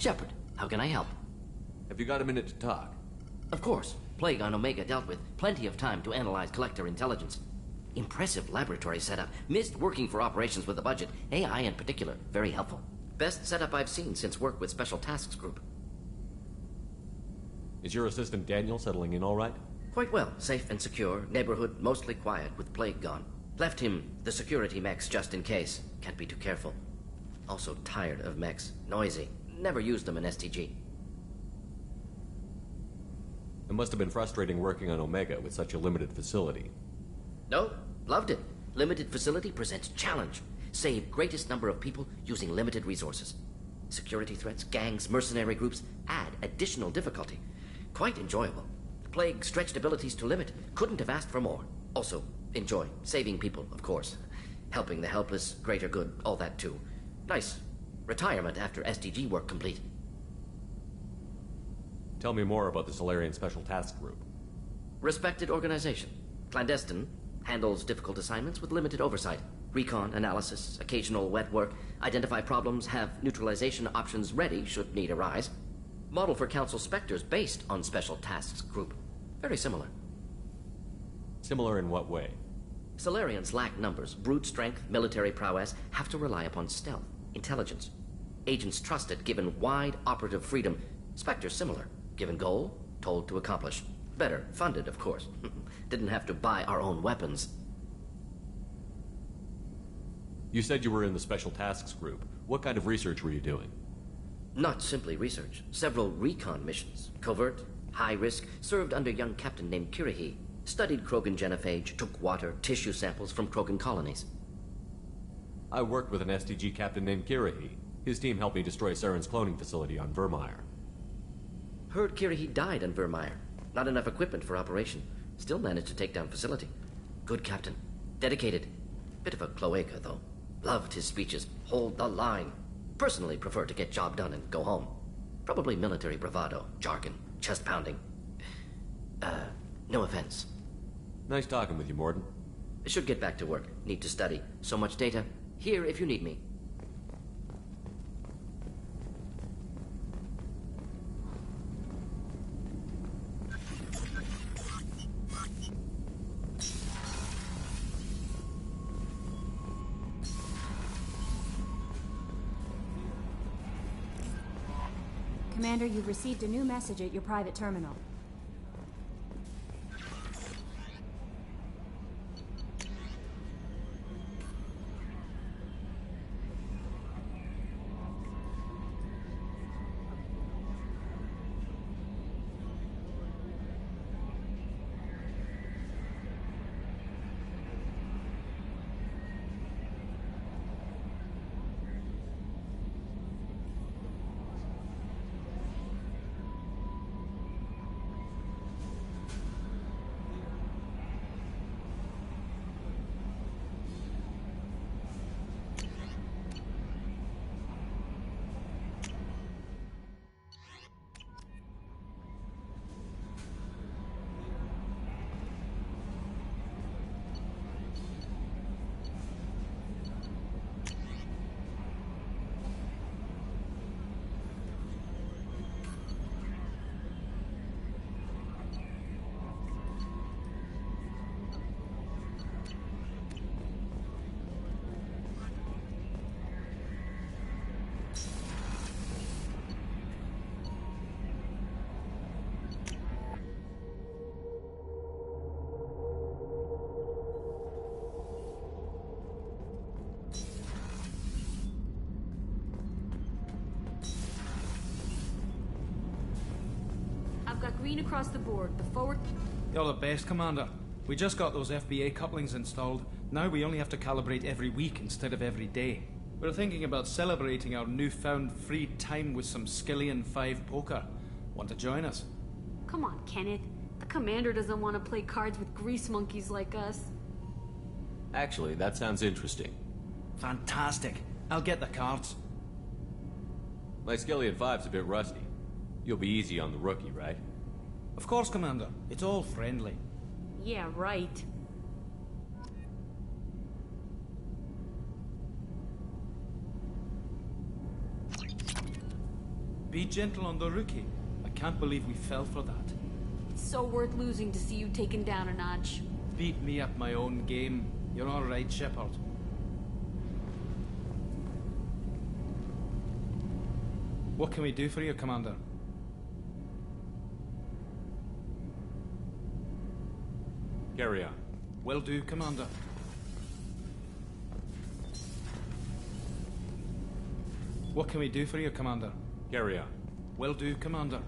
Shepard, how can I help? Have you got a minute to talk? Of course. Plague on Omega dealt with. Plenty of time to analyze collector intelligence. Impressive laboratory setup. Missed working for operations with a budget. AI in particular, very helpful. Best setup I've seen since work with Special Tasks Group. Is your assistant Daniel settling in all right? Quite well. Safe and secure. Neighborhood mostly quiet with Plague gone. Left him the security mechs just in case. Can't be too careful. Also tired of mechs. Noisy. Never used them in STG. It must have been frustrating working on Omega with such a limited facility. No, loved it. Limited facility presents challenge. Save greatest number of people using limited resources. Security threats, gangs, mercenary groups add additional difficulty. Quite enjoyable. Plague stretched abilities to limit. Couldn't have asked for more. Also, enjoy. Saving people, of course. Helping the helpless, greater good, all that too. Nice. Retirement after SDG work complete. Tell me more about the Solarian Special Task Group. Respected organization. Clandestine. Handles difficult assignments with limited oversight. Recon, analysis, occasional wet work. Identify problems, have neutralization options ready should need arise. Model for Council Spectres based on Special Tasks Group. Very similar. Similar in what way? Solarians lack numbers, brute strength, military prowess, have to rely upon stealth, intelligence. Agents trusted, given wide operative freedom. Spectres similar, given goal, told to accomplish. Better, funded, of course. Didn't have to buy our own weapons. You said you were in the Special Tasks Group. What kind of research were you doing? Not simply research. Several recon missions. Covert, high risk, served under a young captain named Kirihi. Studied Krogan genophage, took water, tissue samples from Krogan colonies. I worked with an STG captain named Kirihi. His team helped me destroy Saren's cloning facility on Vermeer. Heard Kirihi died on Vermeer. Not enough equipment for operation. Still managed to take down facility. Good captain. Dedicated. Bit of a cloaca, though. Loved his speeches. Hold the line. Personally prefer to get job done and go home. Probably military bravado, jargon, chest pounding. No offense. Nice talking with you, Morden. Should get back to work. Need to study. So much data. Here if you need me. Commander, you've received a new message at your private terminal. I've got green across the board. The forward... You're the best, Commander. We just got those FBA couplings installed. Now we only have to calibrate every week instead of every day. We're thinking about celebrating our newfound free time with some Skillian 5 poker. Want to join us? Come on, Kenneth. The commander doesn't want to play cards with grease monkeys like us. Actually, that sounds interesting. Fantastic. I'll get the cards. My Skillian 5's a bit rusty. You'll be easy on the rookie, right? Of course, Commander. It's all friendly. Yeah, right. Be gentle on the rookie. I can't believe we fell for that. It's so worth losing to see you taken down a notch. Beat me at my own game. You're all right, Shepard. What can we do for you, Commander? Carry on. Will do, Commander. What can we do for you, Commander? Carry on. Will do, Commander.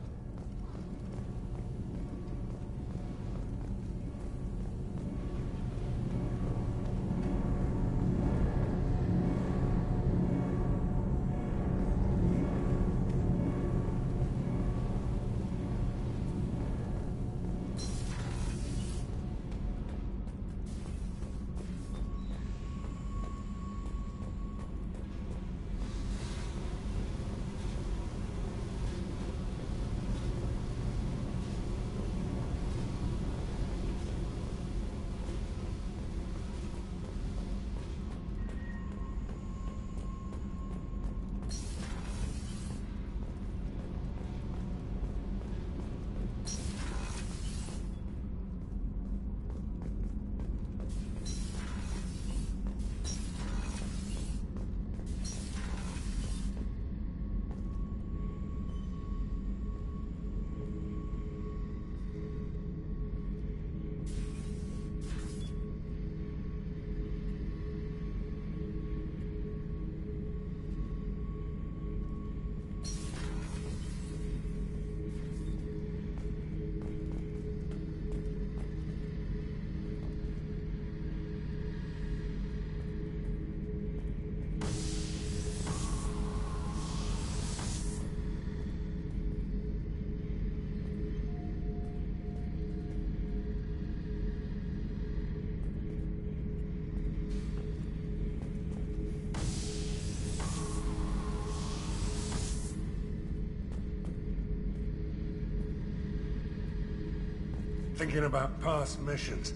Thinking about past missions.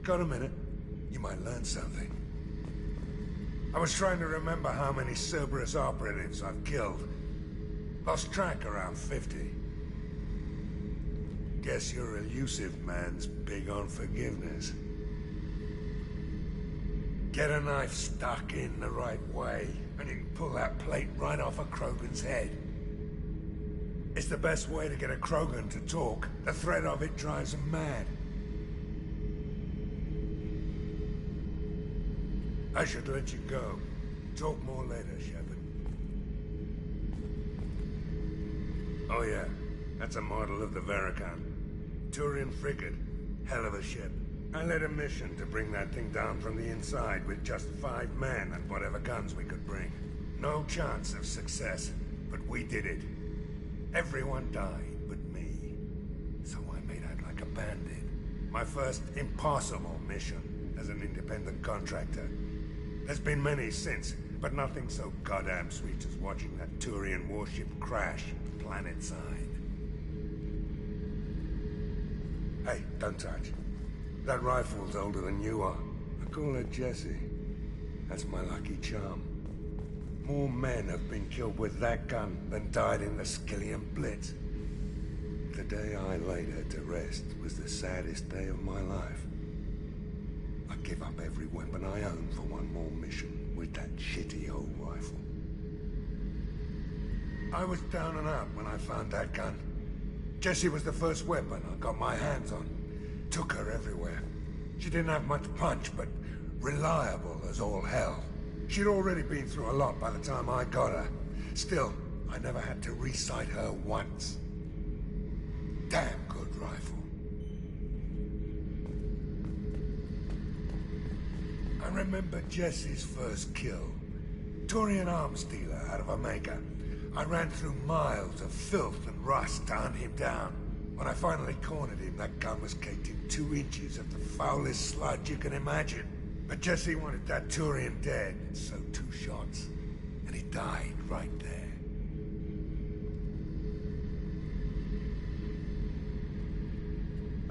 Got a minute? You might learn something. I was trying to remember how many Cerberus operatives I've killed. Lost track around 50. Guess your elusive man's big on forgiveness. Get a knife stuck in the right way, and you can pull that plate right off a Krogan's head. It's the best way to get a Krogan to talk. The threat of it drives him mad. I should let you go. Talk more later, Shepard. Oh yeah, that's a model of the Veracon. Turian frigate. Hell of a ship. I led a mission to bring that thing down from the inside with just 5 men and whatever guns we could bring. No chance of success, but we did it. Everyone died but me. So I made out like a bandit. My first impossible mission as an independent contractor. There's been many since, but nothing so goddamn sweet as watching that Turian warship crash planet-side. Hey, don't touch. That rifle's older than you are. I call her Jessie. That's my lucky charm. More men have been killed with that gun than died in the Skillian Blitz. The day I laid her to rest was the saddest day of my life. I give up every weapon I own for one more mission with that shitty old rifle. I was down and out when I found that gun. Jessie was the first weapon I got my hands on. Took her everywhere. She didn't have much punch, but reliable as all hell. She'd already been through a lot by the time I got her. Still, I never had to re-sight her once. Damn good rifle. I remember Jessie's first kill. Turian arms dealer out of Omega. I ran through miles of filth and rust to hunt him down. When I finally cornered him, that gun was caked in 2 inches of the foulest sludge you can imagine. But Jessie wanted that Turian dead, so 2 shots. And he died right there.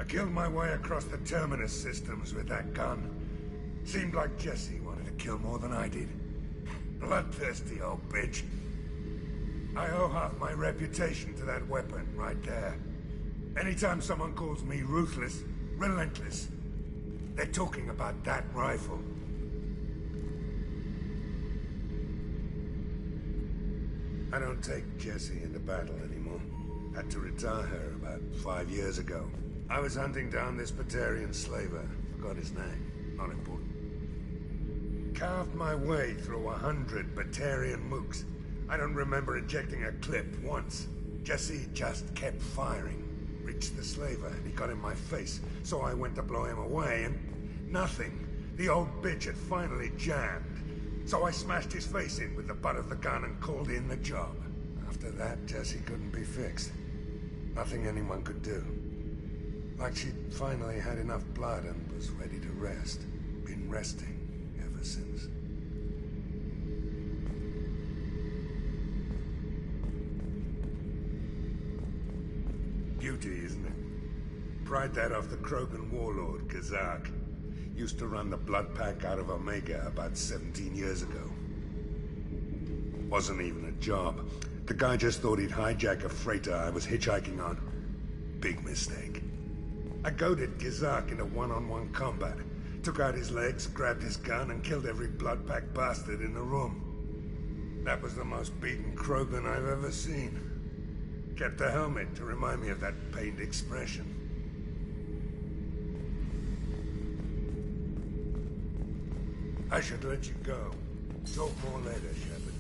I killed my way across the Terminus systems with that gun. Seemed like Jessie wanted to kill more than I did. Bloodthirsty old bitch. I owe half my reputation to that weapon right there. Anytime someone calls me ruthless, relentless, they're talking about that rifle. I don't take Jessie into battle anymore. Had to retire her about 5 years ago. I was hunting down this Batarian slaver. Forgot his name. Not important. Carved my way through 100 Batarian mooks. I don't remember ejecting a clip once. Jessie just kept firing. Reached the slaver, and he got in my face. So I went to blow him away, and nothing. The old bitch had finally jammed. So I smashed his face in with the butt of the gun and called in the job. After that, Jessie couldn't be fixed. Nothing anyone could do. Like she'd finally had enough blood and was ready to rest. Been resting ever since. Beauty, isn't it? Pried that off the Krogan warlord, Kazak. Used to run the blood pack out of Omega about 17 years ago. Wasn't even a job. The guy just thought he'd hijack a freighter I was hitchhiking on. Big mistake. I goaded Kazak into one-on-one combat. Took out his legs, grabbed his gun, and killed every blood pack bastard in the room. That was the most beaten Krogan I've ever seen. Kept a helmet to remind me of that pained expression. I should let you go. Talk more later, Shepard.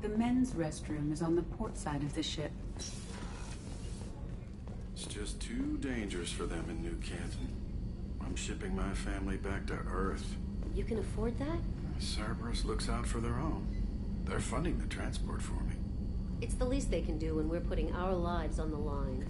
The men's restroom is on the port side of the ship. It's just too dangerous for them in New Canton. I'm shipping my family back to Earth. You can afford that? Cerberus looks out for their own. They're funding the transport for me. It's the least they can do when we're putting our lives on the line.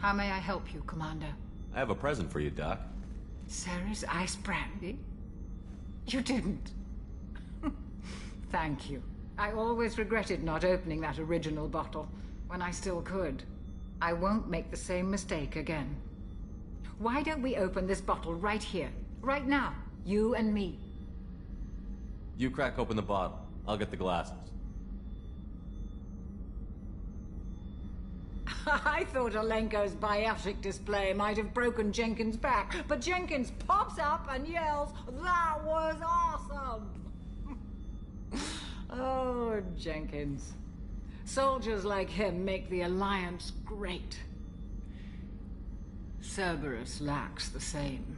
How may I help you, Commander? I have a present for you, Doc. Sarah's ice brandy? You didn't. Thank you. I always regretted not opening that original bottle when I still could. I won't make the same mistake again. Why don't we open this bottle right here, right now, you and me? You crack open the bottle. I'll get the glasses. I thought Alenko's biotic display might have broken Jenkins' back, but Jenkins pops up and yells, "That was awesome!" Oh, Jenkins. Soldiers like him make the Alliance great. Cerberus lacks the same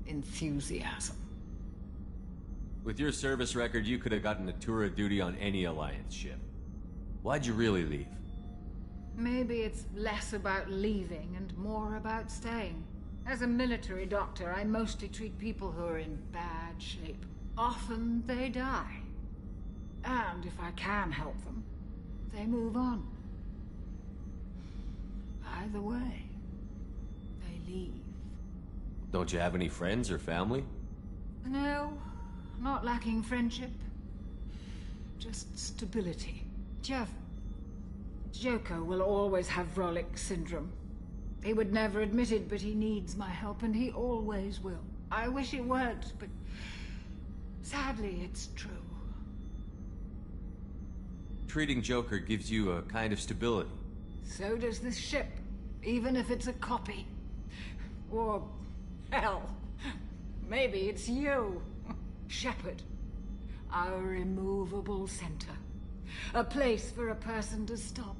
enthusiasm. With your service record, you could have gotten a tour of duty on any Alliance ship. Why'd you really leave? Maybe it's less about leaving and more about staying. As a military doctor, I mostly treat people who are in bad shape. Often they die. And if I can help them, they move on. Either way, they leave. Don't you have any friends or family? No, not lacking friendship. Just stability. Jeff, Joker will always have Vrolic syndrome. He would never admit it, but he needs my help, and he always will. I wish it weren't, but sadly, it's true. Treating Joker gives you a kind of stability. So does this ship, even if it's a copy. Or, hell, maybe it's you, Shepard. Our immovable center. A place for a person to stop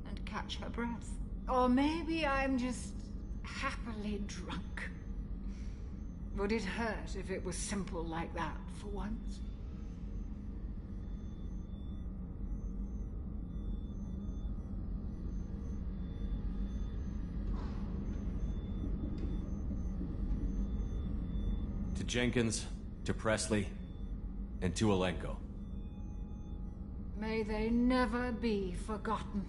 and catch her breath. Or maybe I'm just happily drunk. Would it hurt if it was simple like that for once? To Jenkins, to Presley, and to Alenko. May they never be forgotten.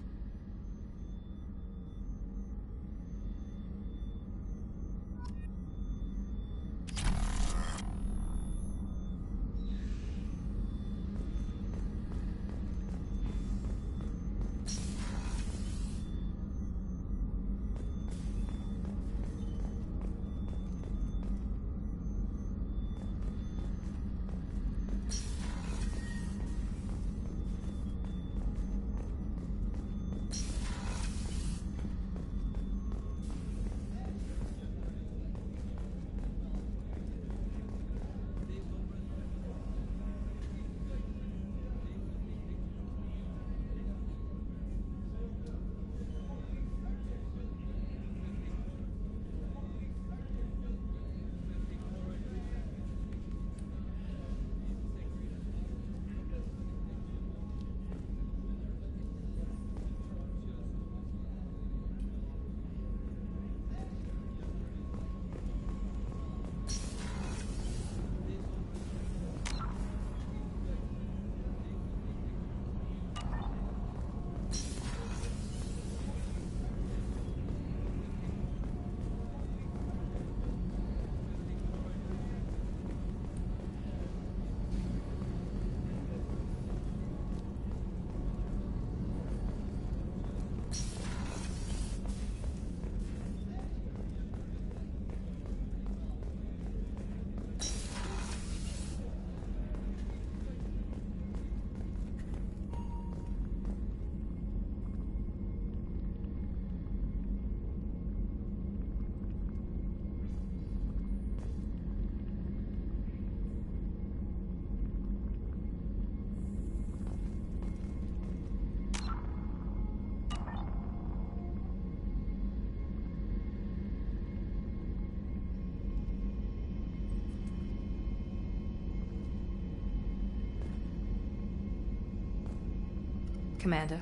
Commander,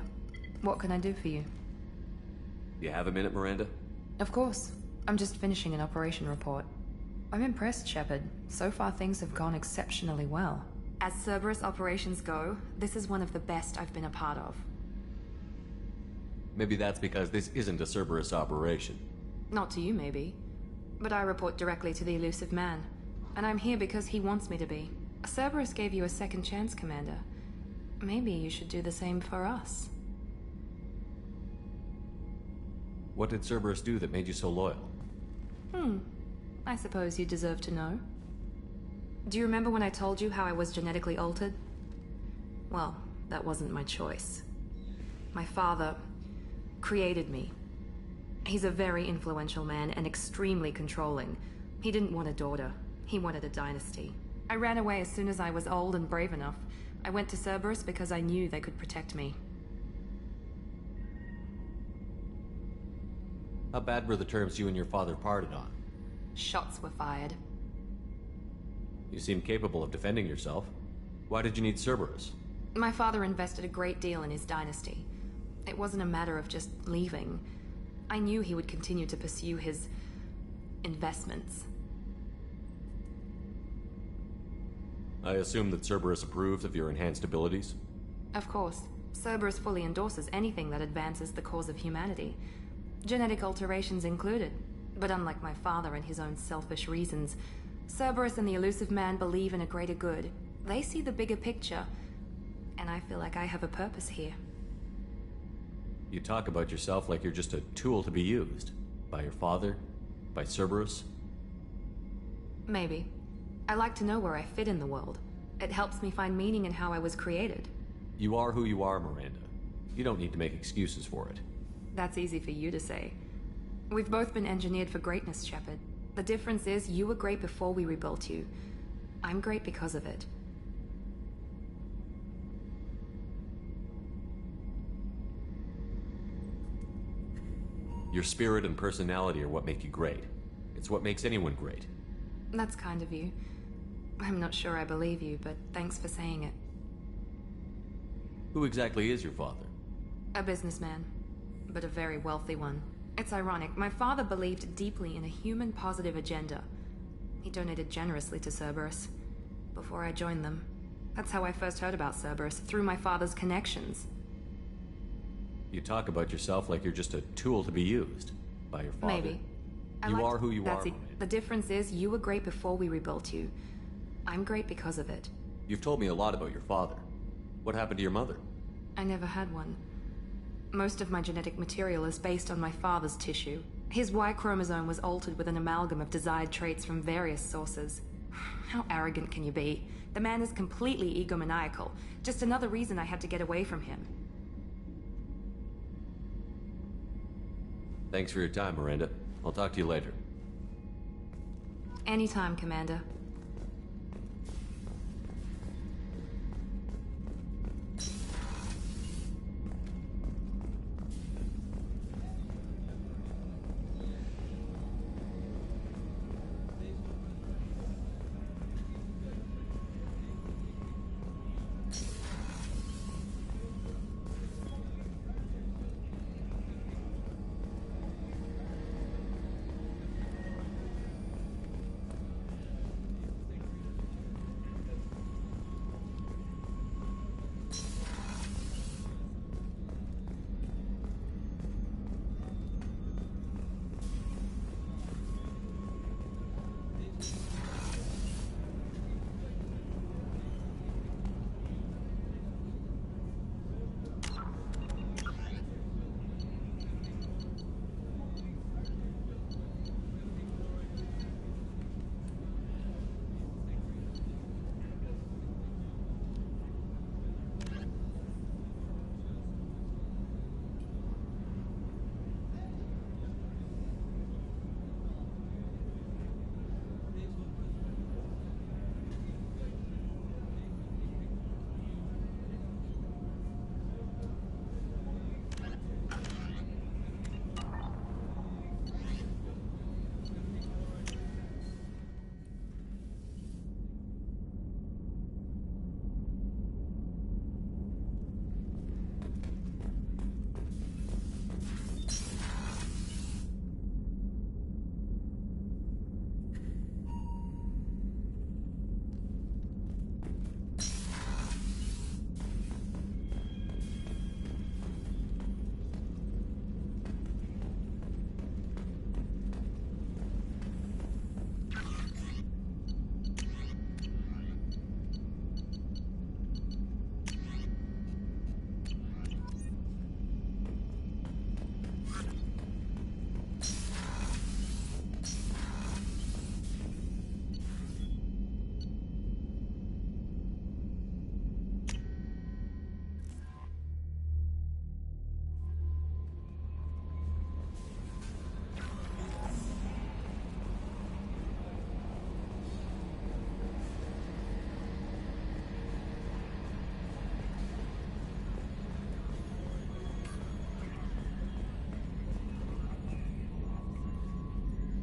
what can I do for you? You have a minute, Miranda? Of course. I'm just finishing an operation report. I'm impressed, Shepard. So far things have gone exceptionally well. As Cerberus operations go, this is one of the best I've been a part of. Maybe that's because this isn't a Cerberus operation. Not to you, maybe. But I report directly to the elusive man. And I'm here because he wants me to be. Cerberus gave you a second chance, Commander. Maybe you should do the same for us. What did Cerberus do that made you so loyal? I suppose you deserve to know. Do you remember when I told you how I was genetically altered? Well, that wasn't my choice. My father created me. He's a very influential man and extremely controlling. He didn't want a daughter. He wanted a dynasty. I ran away as soon as I was old and brave enough. I went to Cerberus because I knew they could protect me. How bad were the terms you and your father parted on? Shots were fired. You seem capable of defending yourself. Why did you need Cerberus? My father invested a great deal in his dynasty. It wasn't a matter of just leaving. I knew he would continue to pursue his investments. I assume that Cerberus approved of your enhanced abilities? Of course. Cerberus fully endorses anything that advances the cause of humanity. Genetic alterations included. But unlike my father and his own selfish reasons, Cerberus and the elusive man believe in a greater good. They see the bigger picture, and I feel like I have a purpose here. You talk about yourself like you're just a tool to be used. By your father? By Cerberus? Maybe. I like to know where I fit in the world. It helps me find meaning in how I was created. You are who you are, Miranda. You don't need to make excuses for it. That's easy for you to say. We've both been engineered for greatness, Shepard. The difference is you were great before we rebuilt you. I'm great because of it. Your spirit and personality are what make you great. It's what makes anyone great. That's kind of you. I'm not sure I believe you, but thanks for saying it. Who exactly is your father? A businessman, but a very wealthy one. It's ironic. My father believed deeply in a human-positive agenda. He donated generously to Cerberus before I joined them. That's how I first heard about Cerberus, through my father's connections. You talk about yourself like you're just a tool to be used. By your father. Maybe. You are who you are. The difference is you were great before we rebuilt you. I'm great because of it. You've told me a lot about your father. What happened to your mother? I never had one. Most of my genetic material is based on my father's tissue. His Y chromosome was altered with an amalgam of desired traits from various sources. How arrogant can you be? The man is completely egomaniacal. Just another reason I had to get away from him. Thanks for your time, Miranda. I'll talk to you later. Anytime, Commander.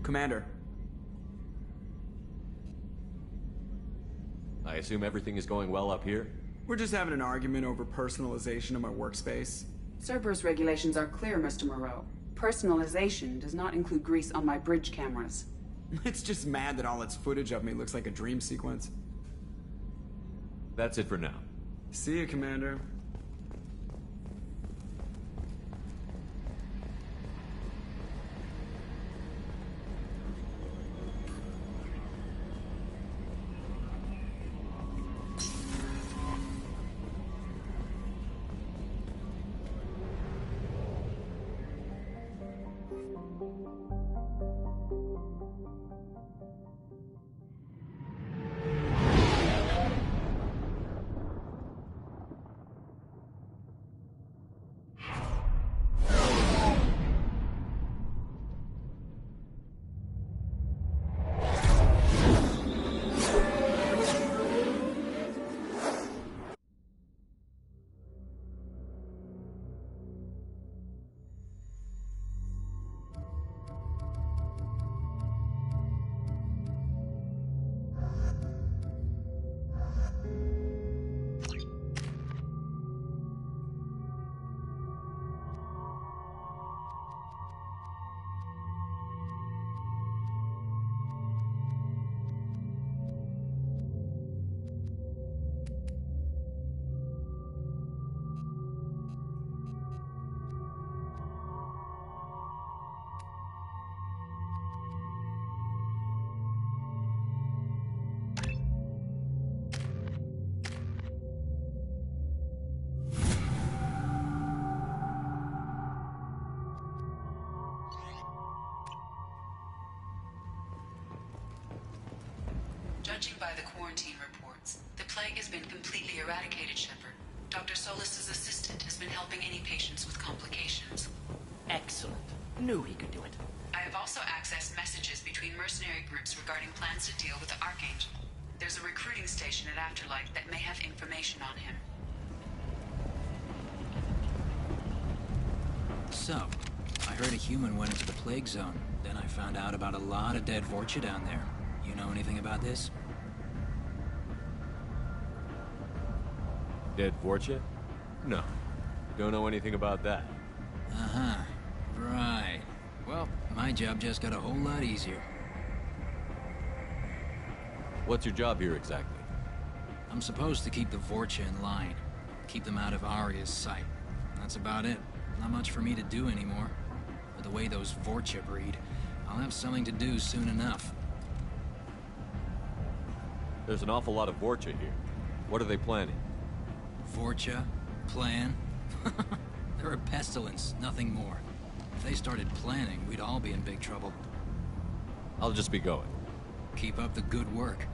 Commander. I assume everything is going well up here? We're just having an argument over personalization of my workspace. Cerberus regulations are clear, Mr. Moreau. Personalization does not include grease on my bridge cameras. It's just mad that all its footage of me looks like a dream sequence. That's it for now. See you, Commander. Judging by the quarantine reports, the plague has been completely eradicated, Shepard. Dr. Solis's assistant has been helping any patients with complications. Excellent. Knew he could do it. I have also accessed messages between mercenary groups regarding plans to deal with the Archangel. There's a recruiting station at Afterlife that may have information on him. So, I heard a human went into the plague zone. Then I found out about a lot of dead Vorcha down there. You know anything about this? Dead Vorcha? No. Don't know anything about that. Uh-huh. Right. Well, my job just got a whole lot easier. What's your job here exactly? I'm supposed to keep the Vorcha in line. Keep them out of Arya's sight. That's about it. Not much for me to do anymore. With the way those Vorcha breed, I'll have something to do soon enough. There's an awful lot of Vorcha here. What are they planning? Vorcha? Plan? They're a pestilence, nothing more. If they started planning, we'd all be in big trouble. I'll just be going. Keep up the good work.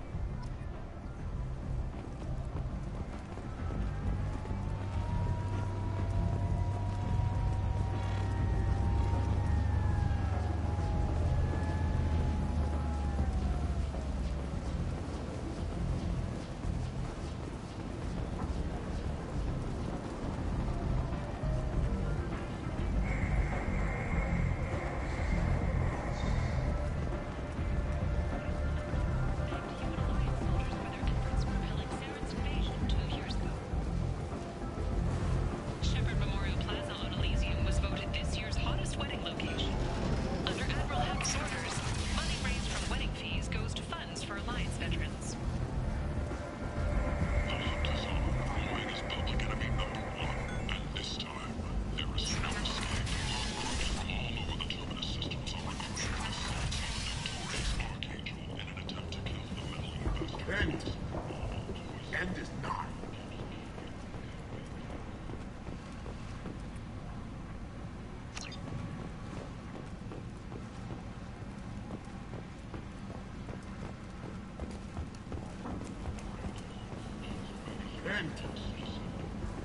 End is not.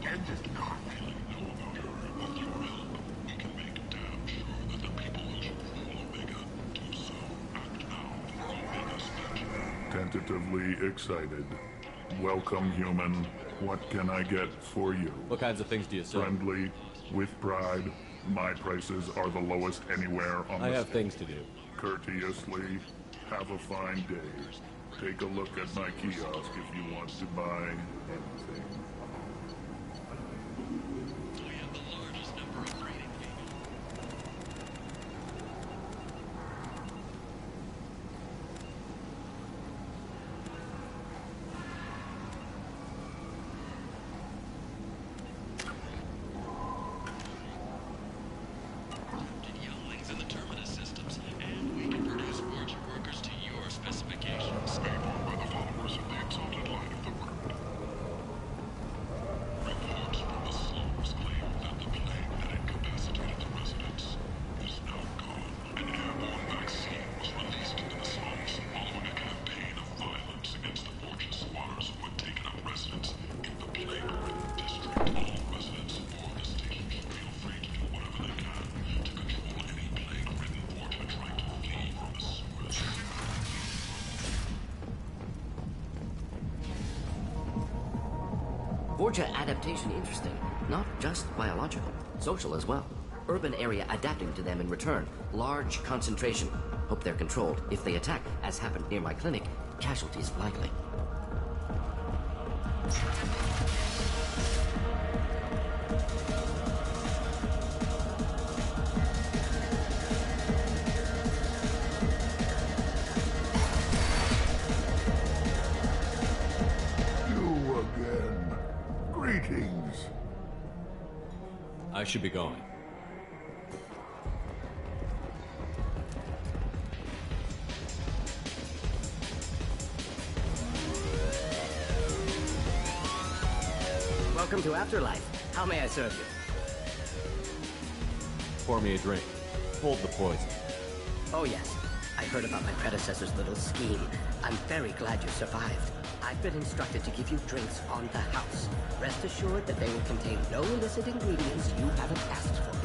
End is not. Tentatively excited. Welcome, human. What can I get for you? What kinds of things do you sell? Friendly, with pride. My prices are the lowest anywhere on I the have things to do. courteously. Have a fine day. Take a look at my kiosk if you want to buy anything. Borgia adaptation interesting. Not just biological, social as well. Urban area adapting to them in return. Large concentration. Hope they're controlled. If they attack, as happened near my clinic, casualties likely. I should be going. Welcome to Afterlife. How may I serve you? Pour me a drink. Hold the poison. Oh yes. I heard about my predecessor's little scheme. I'm very glad you survived. I've been instructed to give you drinks on the house. Rest assured that they will contain no illicit ingredients you haven't asked for.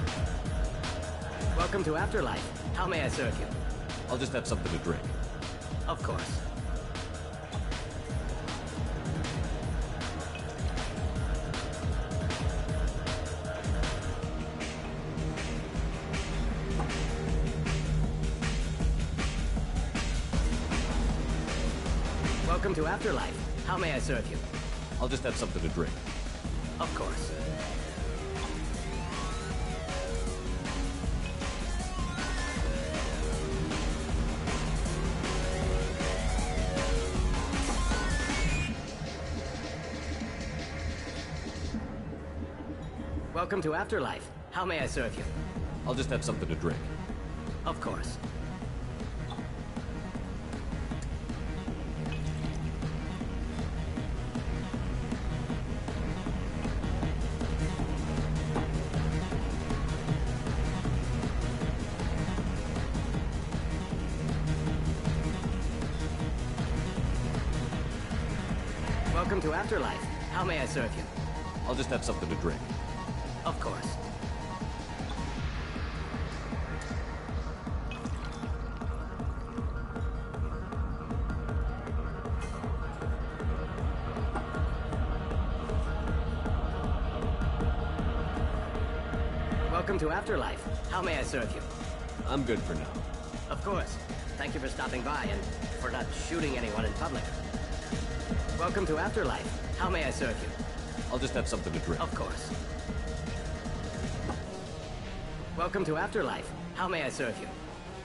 Welcome to Afterlife. How may I serve you? I'll just have something to drink. Of course. Welcome to Afterlife. How may I serve you? I'll just have something to drink. Of course. Welcome to Afterlife. How may I serve you? I'll just have something to drink. Of course. Welcome to Afterlife. How may I serve you? I'll just have something to drink. Of course. Welcome to Afterlife. How may I serve you? I'm good for now. Of course. Thank you for stopping by and for not shooting anyone in public. Welcome to Afterlife. How may I serve you? I'll just have something to drink. Of course. Welcome to Afterlife. How may I serve you?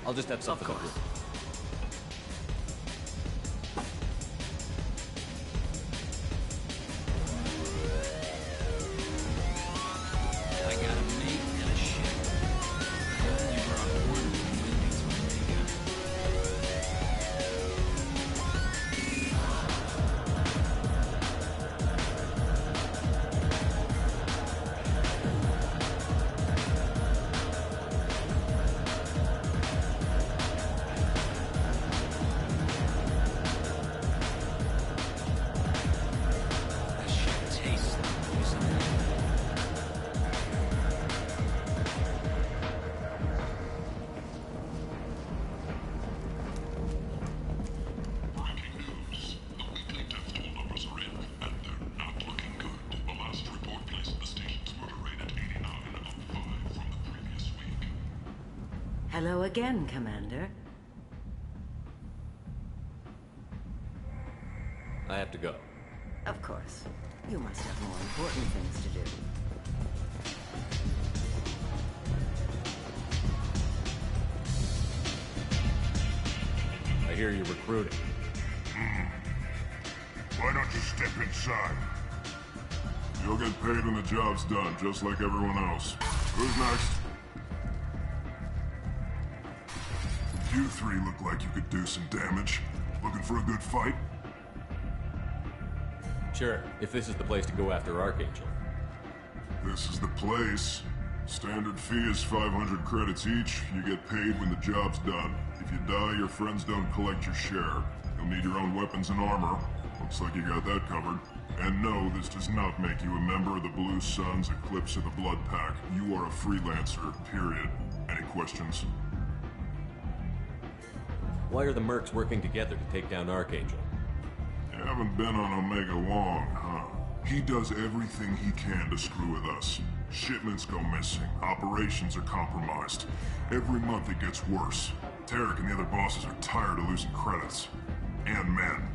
I'll just have something to drink. I got a mate and a ship. I only brought one of them with me, so I think that shit tastes like poison. Breaking news. The weekly death toll numbers are in, and they're not looking good. The last report placed the station's murder rate at 89, up 5 from the previous week. Hello again, Commander. I have to go. Of course. You must have more important things to do. I hear you're recruiting. Why don't you step inside? You'll get paid when the job's done, just like everyone else. Who's next? You three look like you could do some damage. Looking for a good fight? Sure, if this is the place to go after Archangel. This is the place. Standard fee is 500 credits each. You get paid when the job's done. If you die, your friends don't collect your share. You'll need your own weapons and armor. Looks like you got that covered. And no, this does not make you a member of the Blue Suns, Eclipse, or the Blood Pack. You are a freelancer, period. Any questions? Why are the mercs working together to take down Archangel? You haven't been on Omega long, huh? He does everything he can to screw with us. Shipments go missing. Operations are compromised. Every month it gets worse. Tarek and the other bosses are tired of losing credits. And men.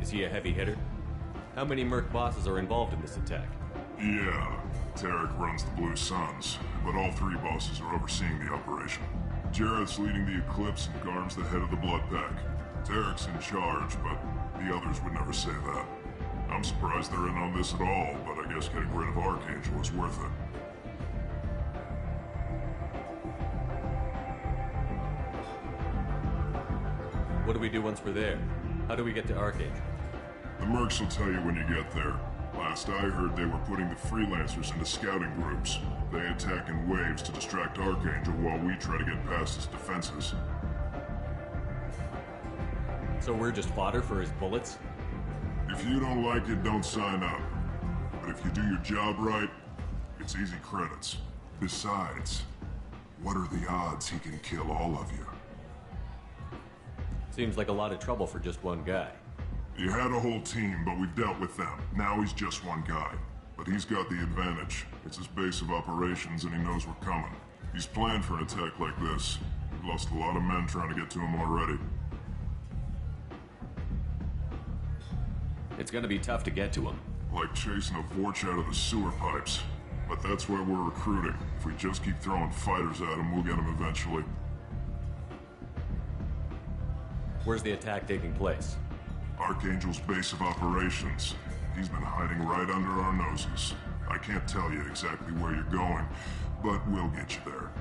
Is he a heavy hitter? How many merc bosses are involved in this attack? Yeah, Tarek runs the Blue Suns, but all three bosses are overseeing the operation. Jarrett's leading the Eclipse and Garm's the head of the Blood Pack. Tarek's in charge, but the others would never say that. I'm surprised they're in on this at all, but I guess getting rid of Archangel is worth it. What do we do once we're there? How do we get to Archangel? The mercs will tell you when you get there. Last I heard, they were putting the freelancers into scouting groups. They attack in waves to distract Archangel while we try to get past his defenses. So we're just fodder for his bullets? If you don't like it, don't sign up. But if you do your job right, it's easy credits. Besides, what are the odds he can kill all of you? Seems like a lot of trouble for just one guy. He had a whole team, but we've dealt with them. Now he's just one guy. But he's got the advantage. It's his base of operations and he knows we're coming. He's planned for an attack like this. We've lost a lot of men trying to get to him already. It's gonna be tough to get to him. Like chasing a Vorch out of the sewer pipes. But that's why we're recruiting. If we just keep throwing fighters at him, we'll get him eventually. Where's the attack taking place? Archangel's base of operations. He's been hiding right under our noses. I can't tell you exactly where you're going, but we'll get you there.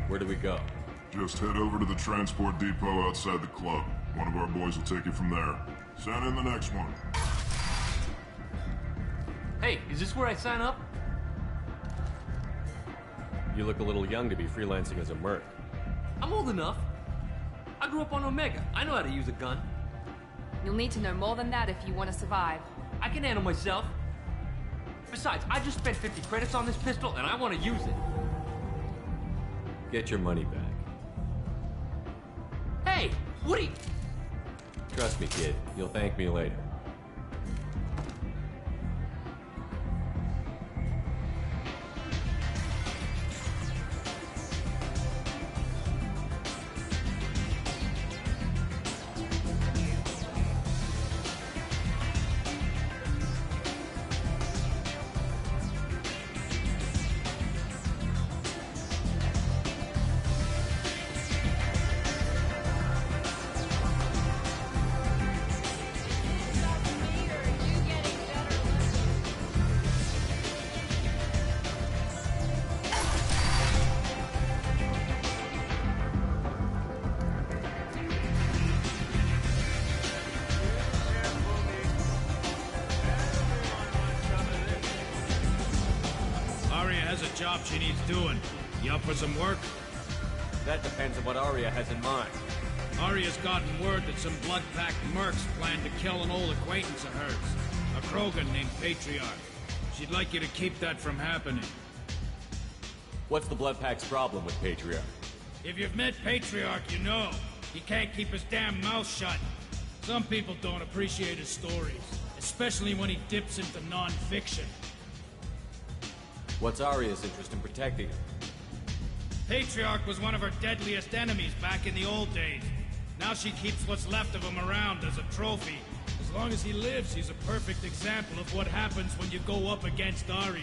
Where do we go? Just head over to the transport depot outside the club. One of our boys will take you from there. Send in the next one. Hey, is this where I sign up? You look a little young to be freelancing as a merc. I'm old enough. I grew up on Omega. I know how to use a gun. You'll need to know more than that if you want to survive. I can handle myself. Besides, I just spent 50 credits on this pistol, and I want to use it. Get your money back. Hey, what are you... Trust me, kid. You'll thank me later. Job she needs doing. You up for some work? That depends on what Arya has in mind. Arya's gotten word that some blood-packed mercs plan to kill an old acquaintance of hers, a Krogan named Patriarch. She'd like you to keep that from happening. What's the Blood Pack's problem with Patriarch? If you've met Patriarch, you know. He can't keep his damn mouth shut. Some people don't appreciate his stories, especially when he dips into non-fiction. What's Arya's interest in protecting him? Patriarch was one of her deadliest enemies back in the old days. Now she keeps what's left of him around as a trophy. As long as he lives, he's a perfect example of what happens when you go up against Arya.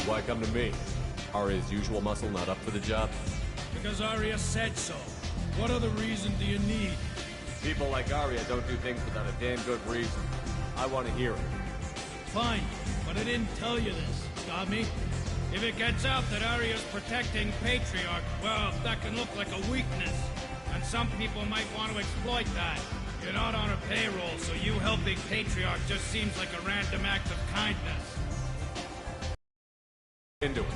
Why come to me? Arya's usual muscle not up for the job? Because Arya said so. What other reason do you need? People like Arya don't do things without a damn good reason. I want to hear it. Fine, but I didn't tell you this. Got me? If it gets out that Arya's protecting Patriarch, well, that can look like a weakness. And some people might want to exploit that. You're not on her payroll, so you helping Patriarch just seems like a random act of kindness. Into it.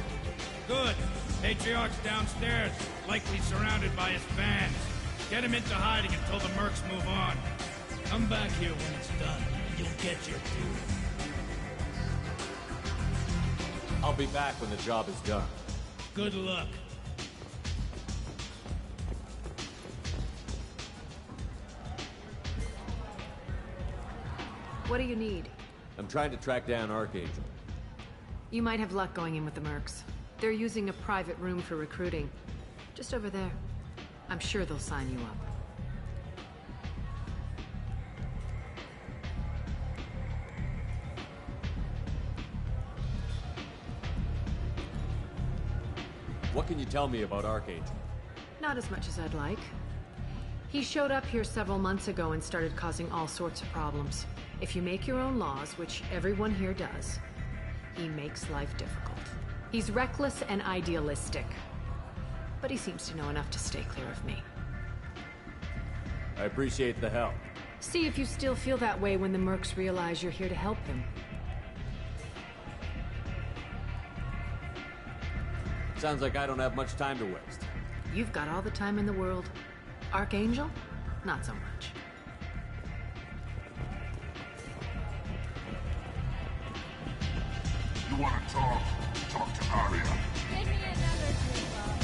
Good. Patriarch's downstairs, likely surrounded by his fans. Get him into hiding until the mercs move on. Come back here when it's done, and you'll get your due. I'll be back when the job is done. Good luck. What do you need? I'm trying to track down Archangel. You might have luck going in with the mercs. They're using a private room for recruiting. Just over there. I'm sure they'll sign you up. What can you tell me about Archangel? Not as much as I'd like. He showed up here several months ago and started causing all sorts of problems. If you make your own laws, which everyone here does, he makes life difficult. He's reckless and idealistic. But he seems to know enough to stay clear of me. I appreciate the help. See if you still feel that way when the mercs realize you're here to help them. Sounds like I don't have much time to waste. You've got all the time in the world. Archangel? Not so much. You want to talk? Talk to Arya. Give me another drink, Bob.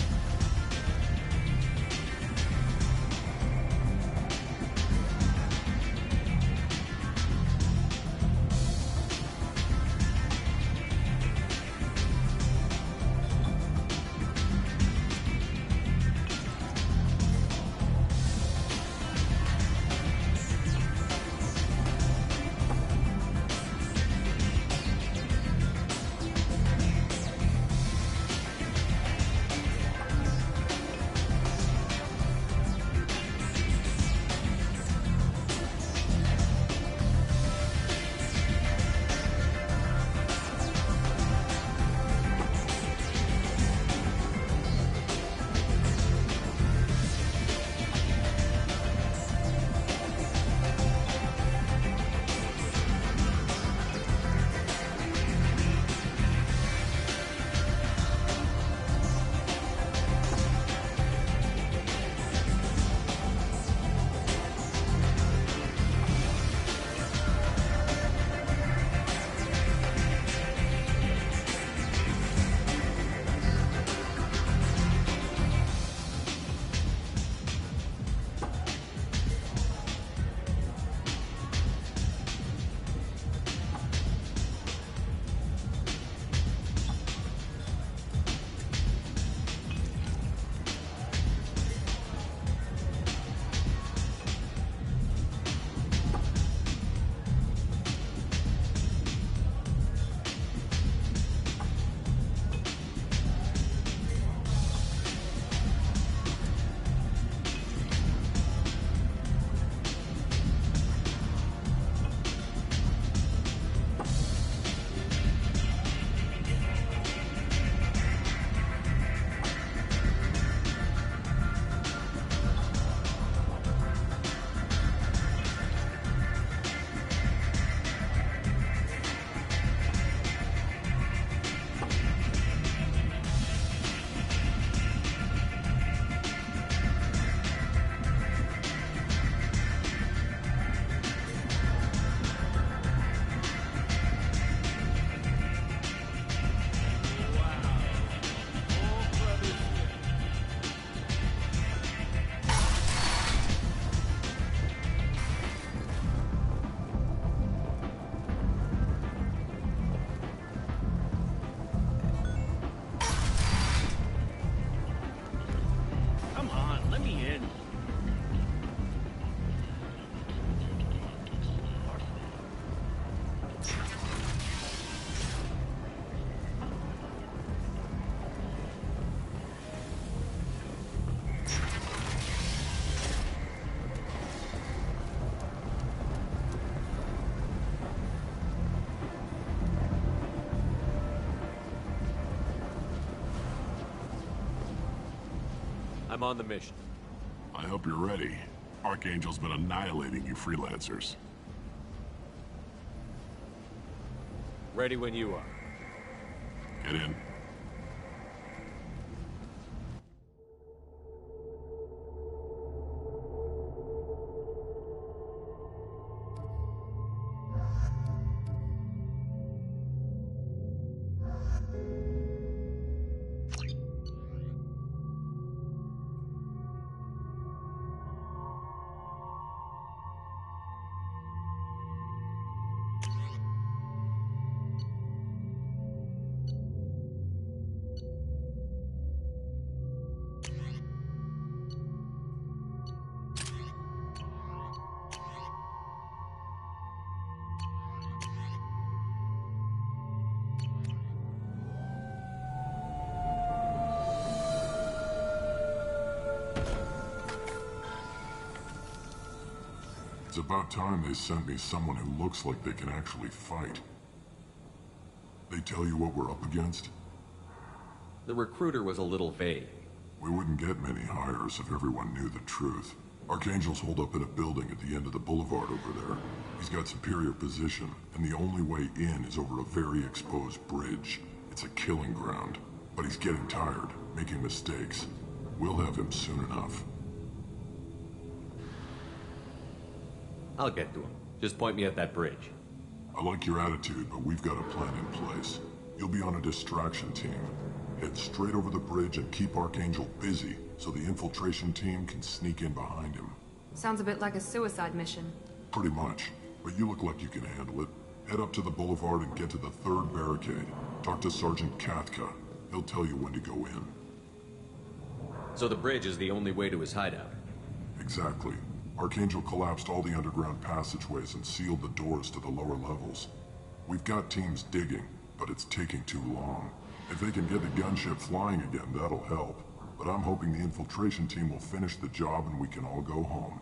I'm on the mission. I hope you're ready. Archangel's been annihilating you freelancers. Ready when you are. Get in. It's about time they sent me someone who looks like they can actually fight. They tell you what we're up against? The recruiter was a little vague. We wouldn't get many hires if everyone knew the truth. Archangel's holed up in a building at the end of the boulevard over there. He's got superior position, and the only way in is over a very exposed bridge. It's a killing ground. But he's getting tired, making mistakes. We'll have him soon enough. I'll get to him. Just point me at that bridge. I like your attitude, but we've got a plan in place. You'll be on a distraction team. Head straight over the bridge and keep Archangel busy, so the infiltration team can sneak in behind him. Sounds a bit like a suicide mission. Pretty much, but you look like you can handle it. Head up to the boulevard and get to the third barricade. Talk to Sergeant Katka. He'll tell you when to go in. So the bridge is the only way to his hideout? Exactly. Archangel collapsed all the underground passageways and sealed the doors to the lower levels. We've got teams digging, but it's taking too long. If they can get the gunship flying again, that'll help. But I'm hoping the infiltration team will finish the job and we can all go home.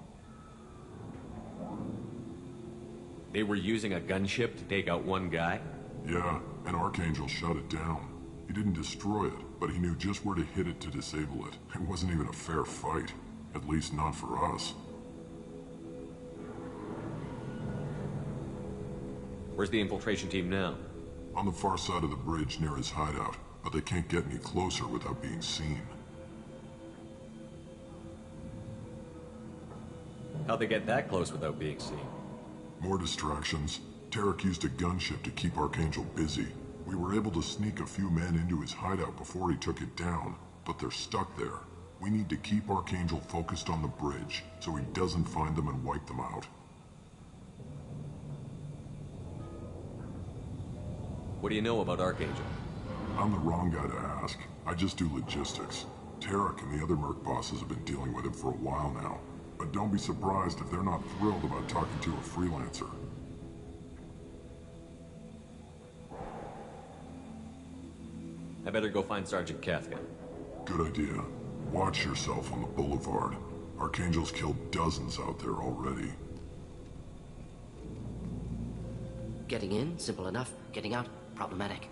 They were using a gunship to take out one guy? Yeah, and Archangel shut it down. He didn't destroy it, but he knew just where to hit it to disable it. It wasn't even a fair fight. At least not for us. Where's the infiltration team now? On the far side of the bridge near his hideout, but they can't get any closer without being seen. How'd they get that close without being seen? More distractions. Tarek used a gunship to keep Archangel busy. We were able to sneak a few men into his hideout before he took it down, but they're stuck there. We need to keep Archangel focused on the bridge, so he doesn't find them and wipe them out. What do you know about Archangel? I'm the wrong guy to ask. I just do logistics. Tarek and the other merc bosses have been dealing with him for a while now. But don't be surprised if they're not thrilled about talking to a freelancer. I better go find Sergeant Katka. Good idea. Watch yourself on the boulevard. Archangel's killed dozens out there already. Getting in, simple enough. Getting out, problematic.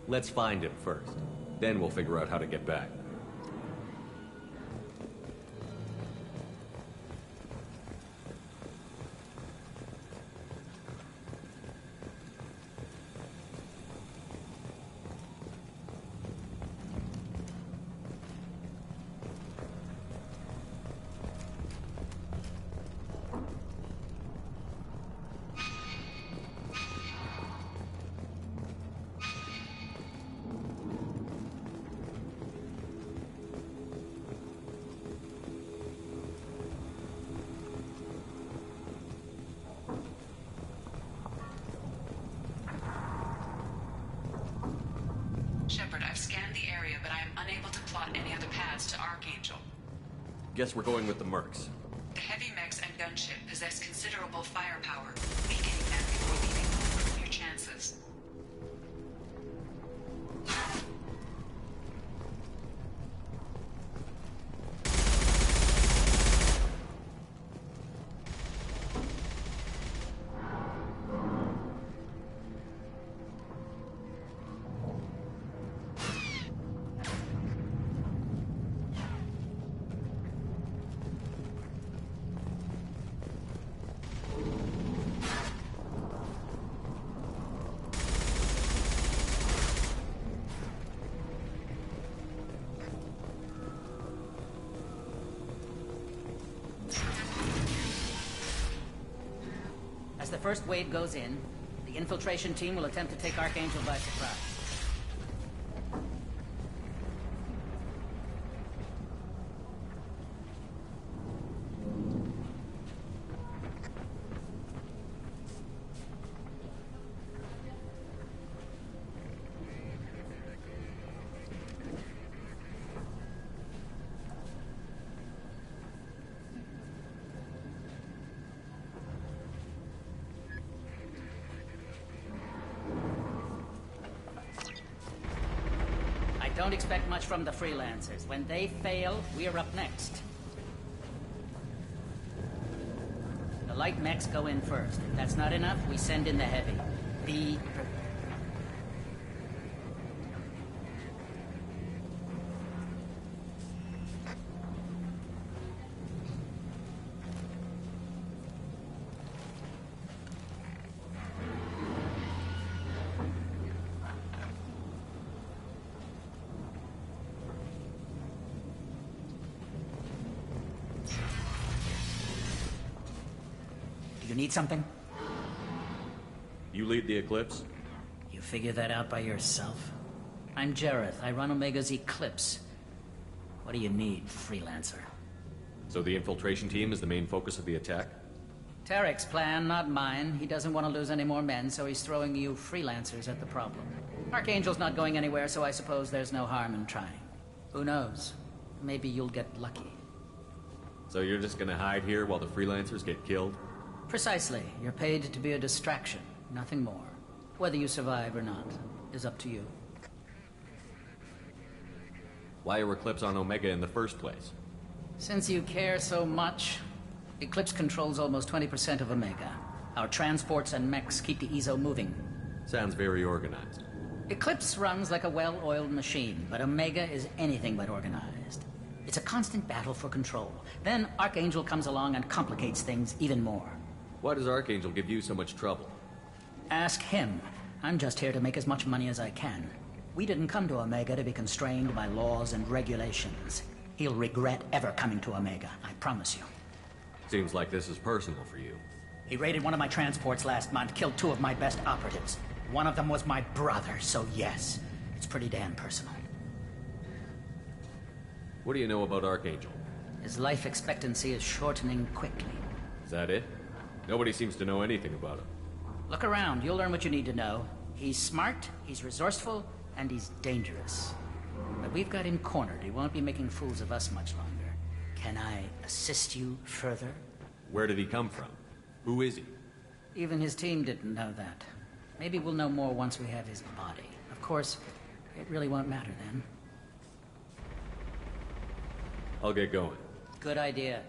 Let's find him first. Then we'll figure out how to get back. Shepard, I've scanned the area, but I am unable to plot any other paths to Archangel. Guess we're going with the mercs. The heavy mechs and gunship possess considerable firepower. Weakening them before leaving will improve your chances. the first wave goes in, the infiltration team will attempt to take Archangel by surprise. Don't expect much from the freelancers. When they fail, we're up next. The light mechs go in first. If that's not enough, we send in the heavy. Be prepared. You need something? You lead the Eclipse? You figure that out by yourself? I'm Jareth. I run Omega's Eclipse. What do you need, freelancer? So the infiltration team is the main focus of the attack? Tarek's plan, not mine. He doesn't want to lose any more men, so he's throwing you freelancers at the problem. Archangel's not going anywhere, so I suppose there's no harm in trying. Who knows? Maybe you'll get lucky. So you're just gonna hide here while the freelancers get killed? Precisely. You're paid to be a distraction, nothing more. Whether you survive or not is up to you. Why are Eclipse on Omega in the first place? Since you care so much, Eclipse controls almost 20% of Omega. Our transports and mechs keep the EZO moving. Sounds very organized. Eclipse runs like a well-oiled machine, but Omega is anything but organized. It's a constant battle for control. Then Archangel comes along and complicates things even more. Why does Archangel give you so much trouble? Ask him. I'm just here to make as much money as I can. We didn't come to Omega to be constrained by laws and regulations. He'll regret ever coming to Omega, I promise you. Seems like this is personal for you. He raided one of my transports last month, killed 2 of my best operatives. One of them was my brother, so yes, it's pretty damn personal. What do you know about Archangel? His life expectancy is shortening quickly. Is that it? Nobody seems to know anything about him. Look around, you'll learn what you need to know. He's smart, he's resourceful, and he's dangerous. But we've got him cornered. He won't be making fools of us much longer. Can I assist you further? Where did he come from? Who is he? Even his team didn't know that. Maybe we'll know more once we have his body. Of course, it really won't matter then. I'll get going. Good idea.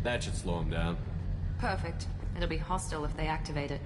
That should slow them down. Perfect. It'll be hostile if they activate it.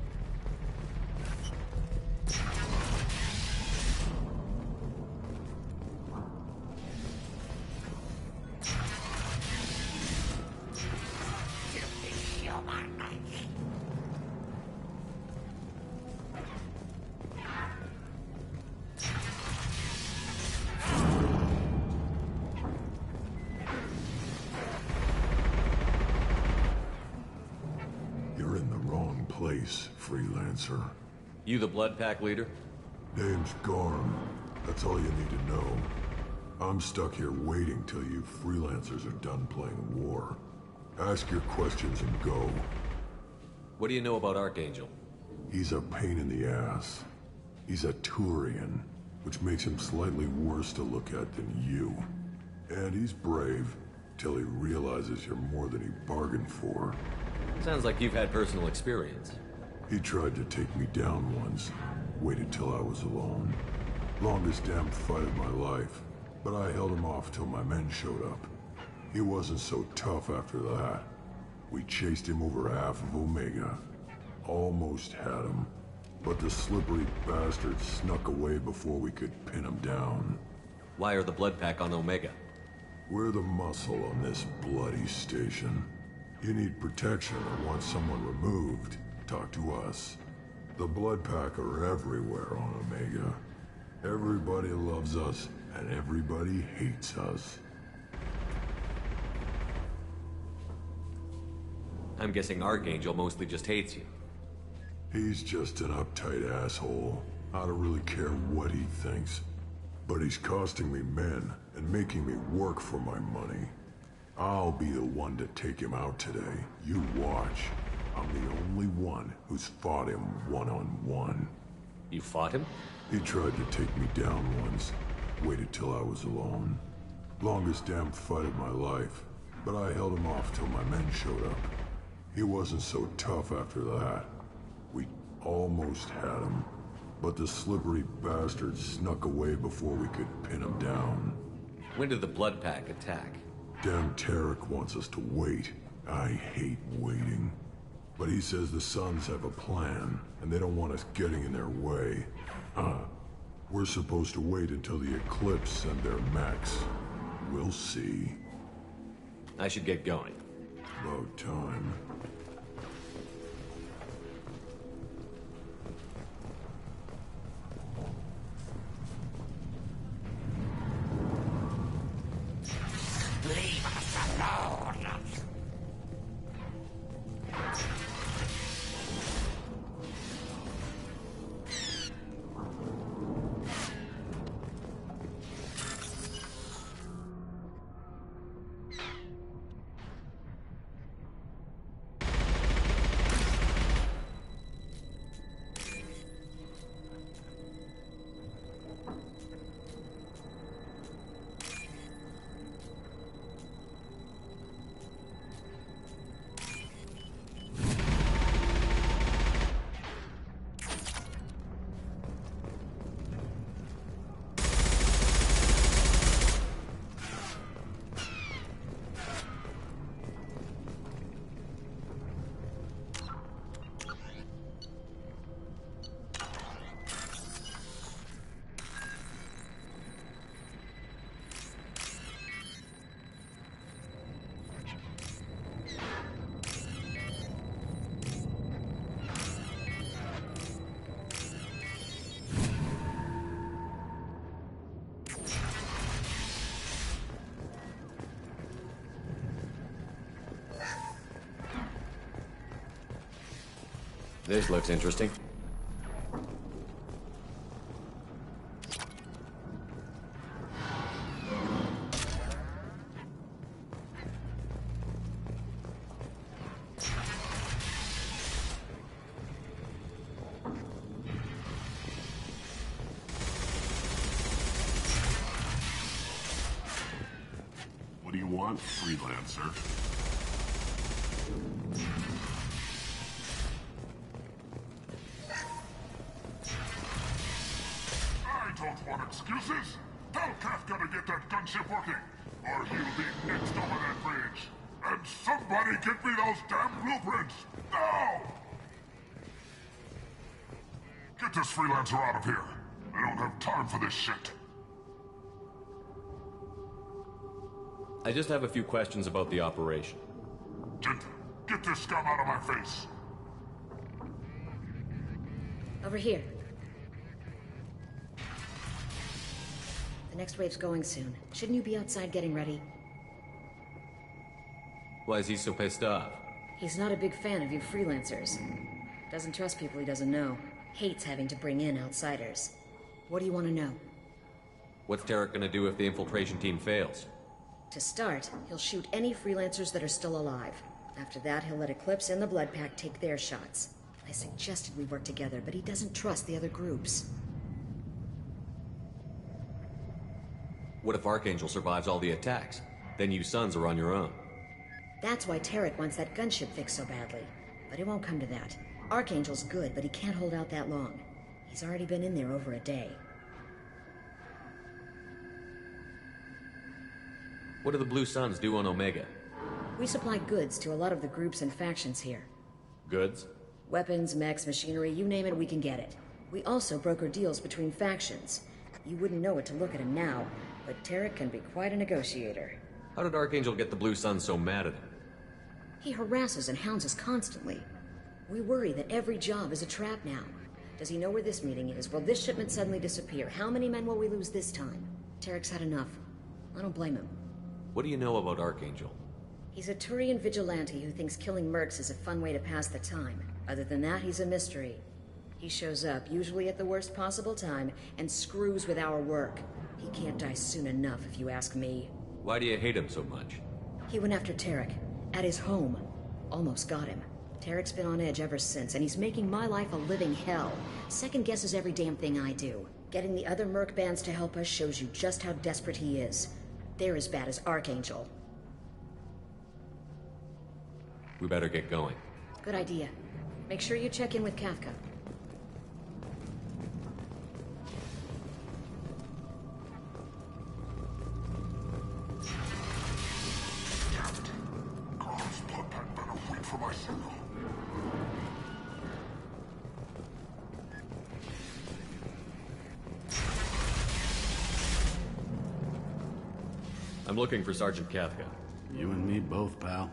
You're in the wrong place, freelancer. You the Blood Pack leader? Name's Gorm. That's all you need to know. I'm stuck here waiting till you freelancers are done playing war. Ask your questions and go. What do you know about Archangel? He's a pain in the ass. He's a Turian, which makes him slightly worse to look at than you. And he's brave, till he realizes you're more than he bargained for. Sounds like you've had personal experience. He tried to take me down once. Waited till I was alone. Longest damn fight of my life. But I held him off till my men showed up. He wasn't so tough after that. We chased him over half of Omega. Almost had him. But the slippery bastard snuck away before we could pin him down. Why are the Blood Pack on Omega? We're the muscle on this bloody station. You need protection or want someone removed, talk to us. The Blood Pack are everywhere on Omega. Everybody loves us, and everybody hates us. I'm guessing Archangel mostly just hates you. He's just an uptight asshole. I don't really care what he thinks. But he's costing me men and making me work for my money. I'll be the one to take him out today. You watch. I'm the only one who's fought him one-on-one. You fought him? He tried to take me down once. Waited till I was alone. Longest damn fight of my life. But I held him off till my men showed up. He wasn't so tough after that. We almost had him. But the slippery bastard snuck away before we could pin him down. When did the Blood Pack attack? Damn Tarek wants us to wait. I hate waiting. But he says the Suns have a plan, and they don't want us getting in their way. We're supposed to wait until the Eclipse send their mechs. We'll see. I should get going. About time. Leave us alone! This looks interesting. What do you want, freelancer? Don't want excuses? Tell Kafka to get that gunship working, or he'll be next over that bridge. And somebody get me those damn blueprints! Now! Get this freelancer out of here. I don't have time for this shit. I just have a few questions about the operation. Get this scum out of my face! Over here. The next wave's going soon. Shouldn't you be outside getting ready? Why is he so pissed off? He's not a big fan of you freelancers. Doesn't trust people he doesn't know. Hates having to bring in outsiders. What do you want to know? What's Tarek gonna do if the infiltration team fails? To start, he'll shoot any freelancers that are still alive. After that, he'll let Eclipse and the Blood Pack take their shots. I suggested we work together, but he doesn't trust the other groups. What if Archangel survives all the attacks? Then you sons are on your own. That's why Tarek wants that gunship fixed so badly. But it won't come to that. Archangel's good, but he can't hold out that long. He's already been in there over a day. What do the Blue Suns do on Omega? We supply goods to a lot of the groups and factions here. Goods? Weapons, mechs, machinery, you name it, we can get it. We also broker deals between factions. You wouldn't know it to look at him now, but Tarek can be quite a negotiator. How did Archangel get the Blue Suns so mad at him? He harasses and hounds us constantly. We worry that every job is a trap now. Does he know where this meeting is? Will this shipment suddenly disappear? How many men will we lose this time? Tarek's had enough. I don't blame him. What do you know about Archangel? He's a Turian vigilante who thinks killing mercs is a fun way to pass the time. Other than that, he's a mystery. He shows up, usually at the worst possible time, and screws with our work. He can't die soon enough, if you ask me. Why do you hate him so much? He went after Tarek. At his home. Almost got him. Tarek's been on edge ever since, and he's making my life a living hell. Second guesses every damn thing I do. Getting the other merc bands to help us shows you just how desperate he is. They're as bad as Archangel. We better get going. Good idea. Make sure you check in with Kafka. For my signal. I'm looking for Sergeant Kafka. You and me both, pal.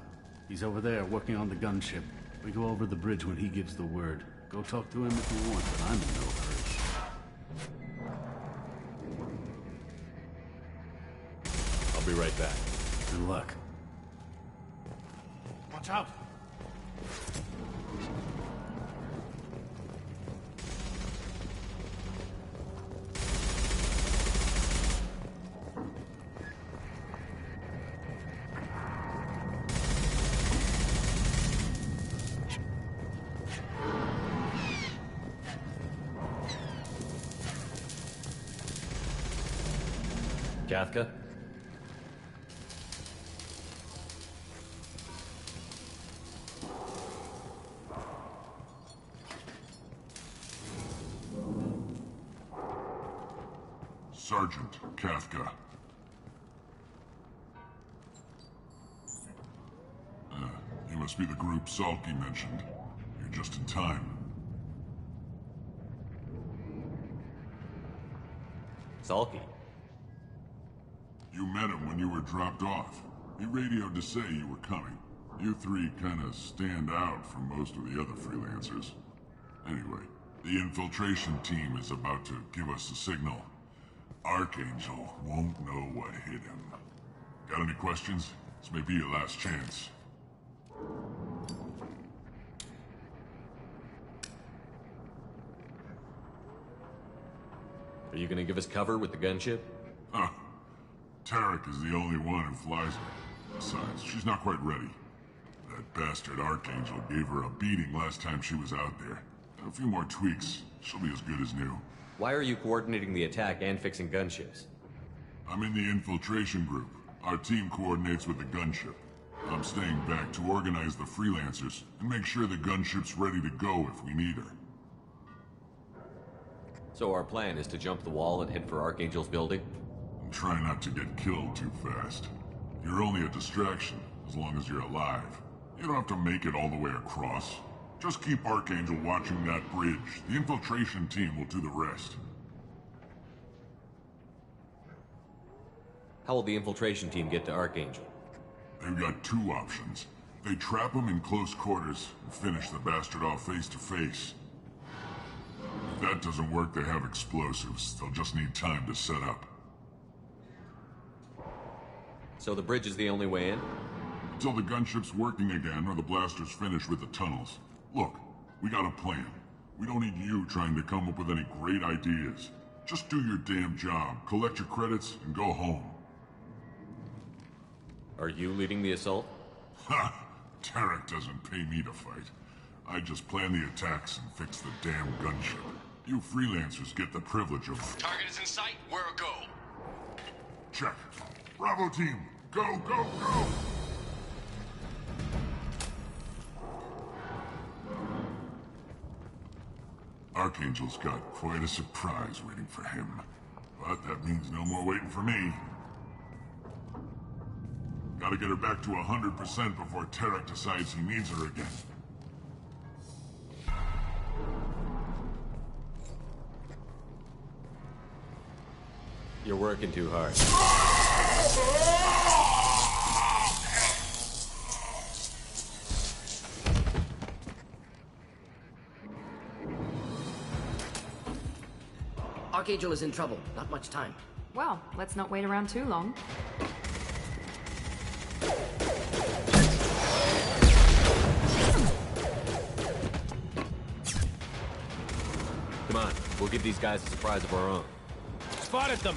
He's over there working on the gunship. We go over the bridge when he gives the word. Go talk to him if you want, but I'm in no hurry. I'll be right back. Good luck. Watch out! Kafka? Sergeant Kafka. You must be the group Salky mentioned. You're just in time. Salky? You met him when you were dropped off. He radioed to say you were coming. You three kinda stand out from most of the other freelancers. Anyway, the infiltration team is about to give us a signal. Archangel won't know what hit him. Got any questions? This may be your last chance. Are you gonna give us cover with the gunship? Huh. Tarek is the only one who flies her. Besides, she's not quite ready. That bastard Archangel gave her a beating last time she was out there. A few more tweaks, she'll be as good as new. Why are you coordinating the attack and fixing gunships? I'm in the infiltration group. Our team coordinates with the gunship. I'm staying back to organize the freelancers and make sure the gunship's ready to go if we need her. So our plan is to jump the wall and head for Archangel's building? And try not to get killed too fast. You're only a distraction. as long as you're alive. You don't have to make it all the way across. Just keep Archangel watching that bridge. The infiltration team will do the rest. How will the infiltration team get to Archangel? They've got two options. They trap him in close quarters and finish the bastard off face to face. If that doesn't work, they have explosives. They'll just need time to set up. So the bridge is the only way in? Until the gunship's working again or the blasters finish with the tunnels. Look, we got a plan. We don't need you trying to come up with any great ideas. Just do your damn job, collect your credits, and go home. Are you leading the assault? Ha! Tarek doesn't pay me to fight. I just plan the attacks and fix the damn gunship. You freelancers get the privilege of... Target is in sight. We're a go. Check. Bravo team, go, go, go! Archangel's got quite a surprise waiting for him. But that means no more waiting for me. Gotta get her back to 100% before Tarek decides he needs her again. You're working too hard. Archangel is in trouble. Not much time. Well, let's not wait around too long. Come on, we'll give these guys a surprise of our own. Spotted them!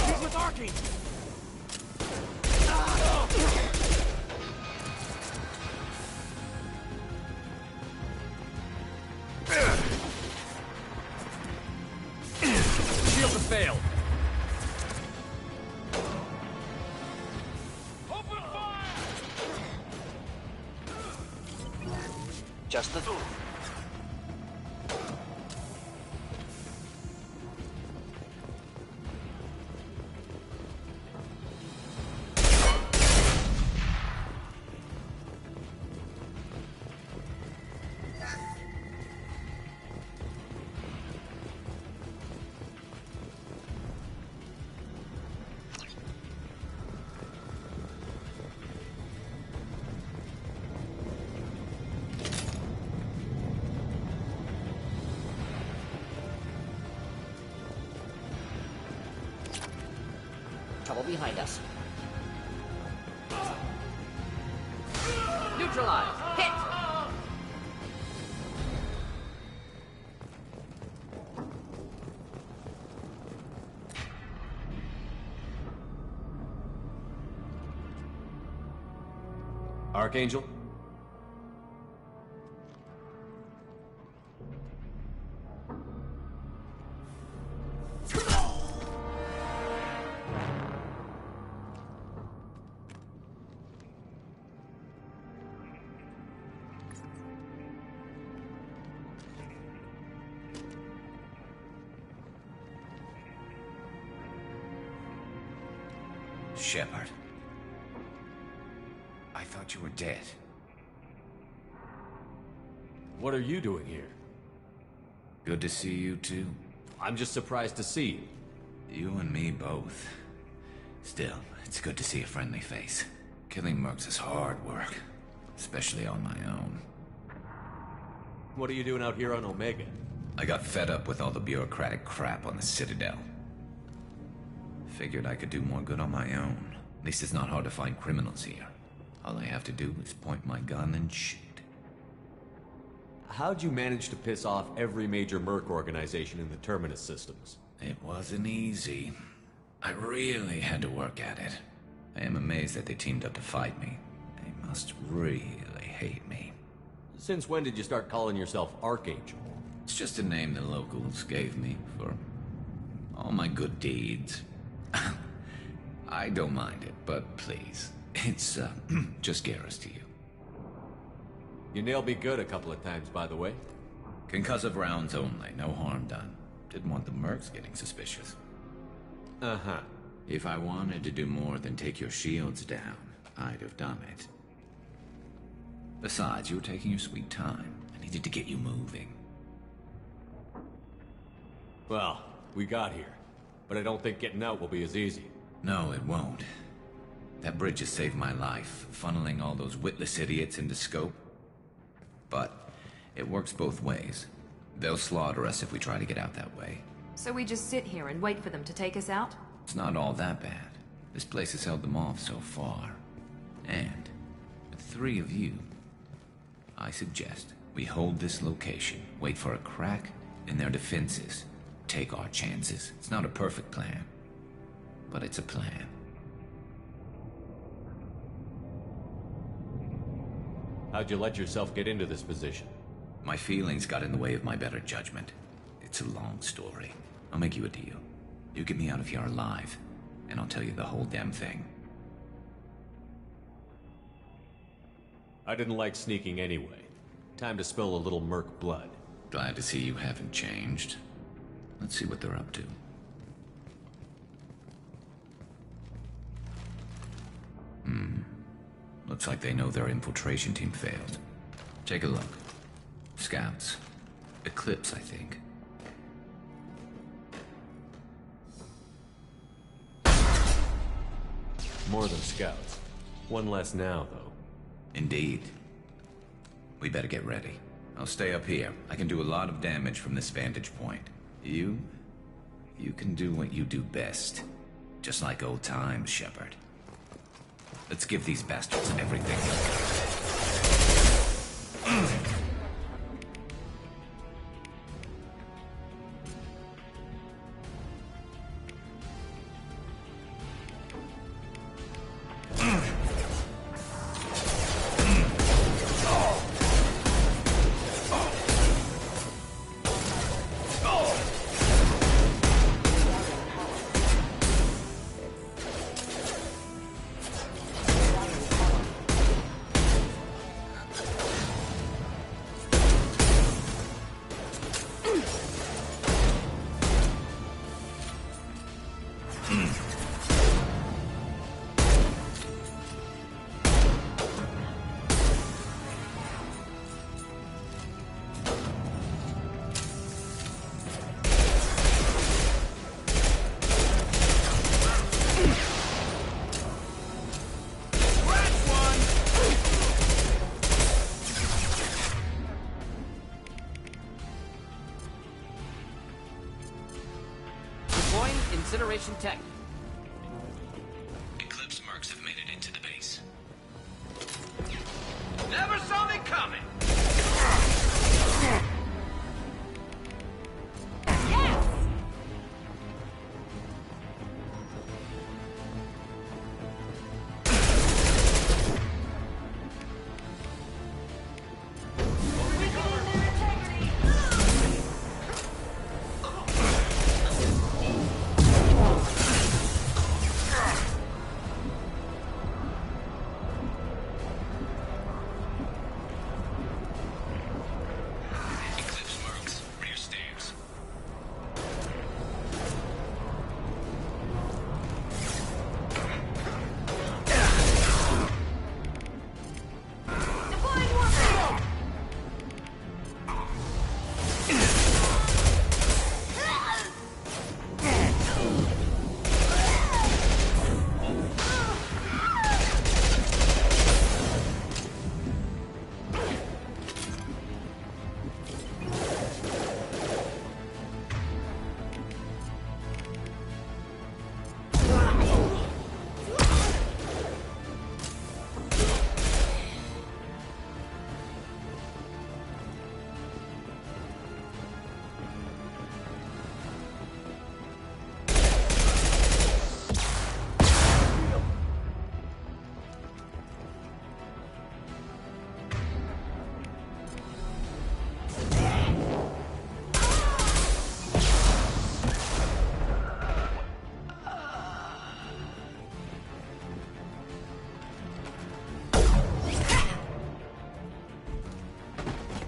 He's with Archangel! Shield to fail. Open fire! Just the... Trouble behind us. Neutralize! Hit! Archangel? Shepard. I thought you were dead. What are you doing here? Good to see you too. I'm just surprised to see you. You and me both. Still, it's good to see a friendly face. Killing mercs is hard work, especially on my own. What are you doing out here on Omega? I got fed up with all the bureaucratic crap on the Citadel. Figured I could do more good on my own. At least it's not hard to find criminals here. All I have to do is point my gun and shoot. How'd you manage to piss off every major merc organization in the Terminus systems? It wasn't easy. I really had to work at it. I am amazed that they teamed up to fight me. They must really hate me. Since when did you start calling yourself Archangel? It's just a name the locals gave me for all my good deeds. I don't mind it, but please, it's just Garrus to you. You nailed me good a couple of times, by the way. Concussive rounds only, no harm done. Didn't want the mercs getting suspicious. Uh-huh. If I wanted to do more than take your shields down, I'd have done it. Besides, you were taking your sweet time. I needed to get you moving. Well, we got here. But I don't think getting out will be as easy. No, it won't. That bridge has saved my life, funneling all those witless idiots into scope. But it works both ways. They'll slaughter us if we try to get out that way. So we just sit here and wait for them to take us out? It's not all that bad. This place has held them off so far. And with 3 of you, I suggest we hold this location, wait for a crack in their defenses, take our chances. It's not a perfect plan, but it's a plan. How'd you let yourself get into this position? My feelings got in the way of my better judgment. It's a long story. I'll make you a deal. You get me out of here alive, and I'll tell you the whole damn thing. I didn't like sneaking anyway. Time to spill a little merc blood. Glad to see you haven't changed. Let's see what they're up to. Looks like they know their infiltration team failed. Take a look. Scouts. Eclipse, I think. More than scouts. One less now, though. Indeed. We better get ready. I'll stay up here. I can do a lot of damage from this vantage point. You can do what you do best. Just like old times, Shepard. Let's give these bastards everything. Incineration tech. Eclipse mercs have made it into the base. Never saw me coming!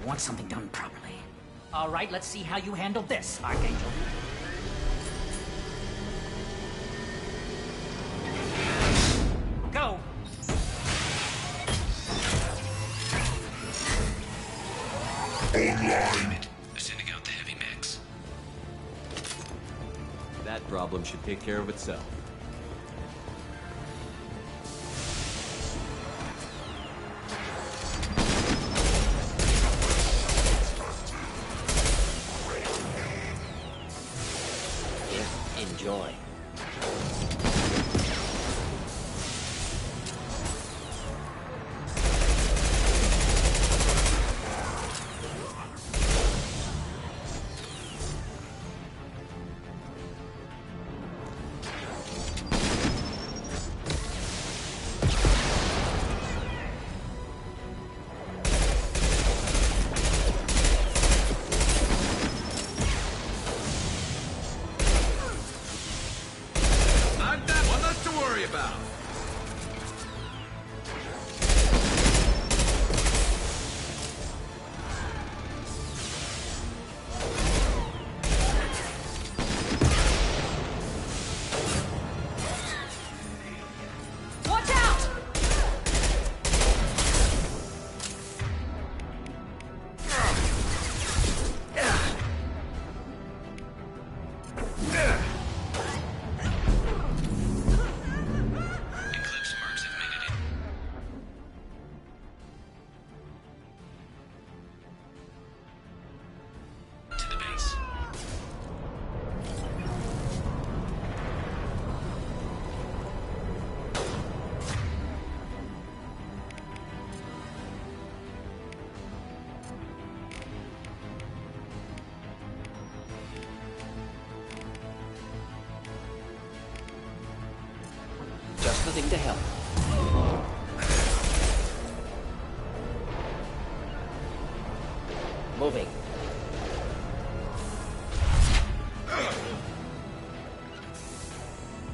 Want something done properly. All right, let's see how you handle this, Archangel. online. They're sending out the heavy mechs. That problem should take care of itself. Enjoy. Just the thing to help. Moving.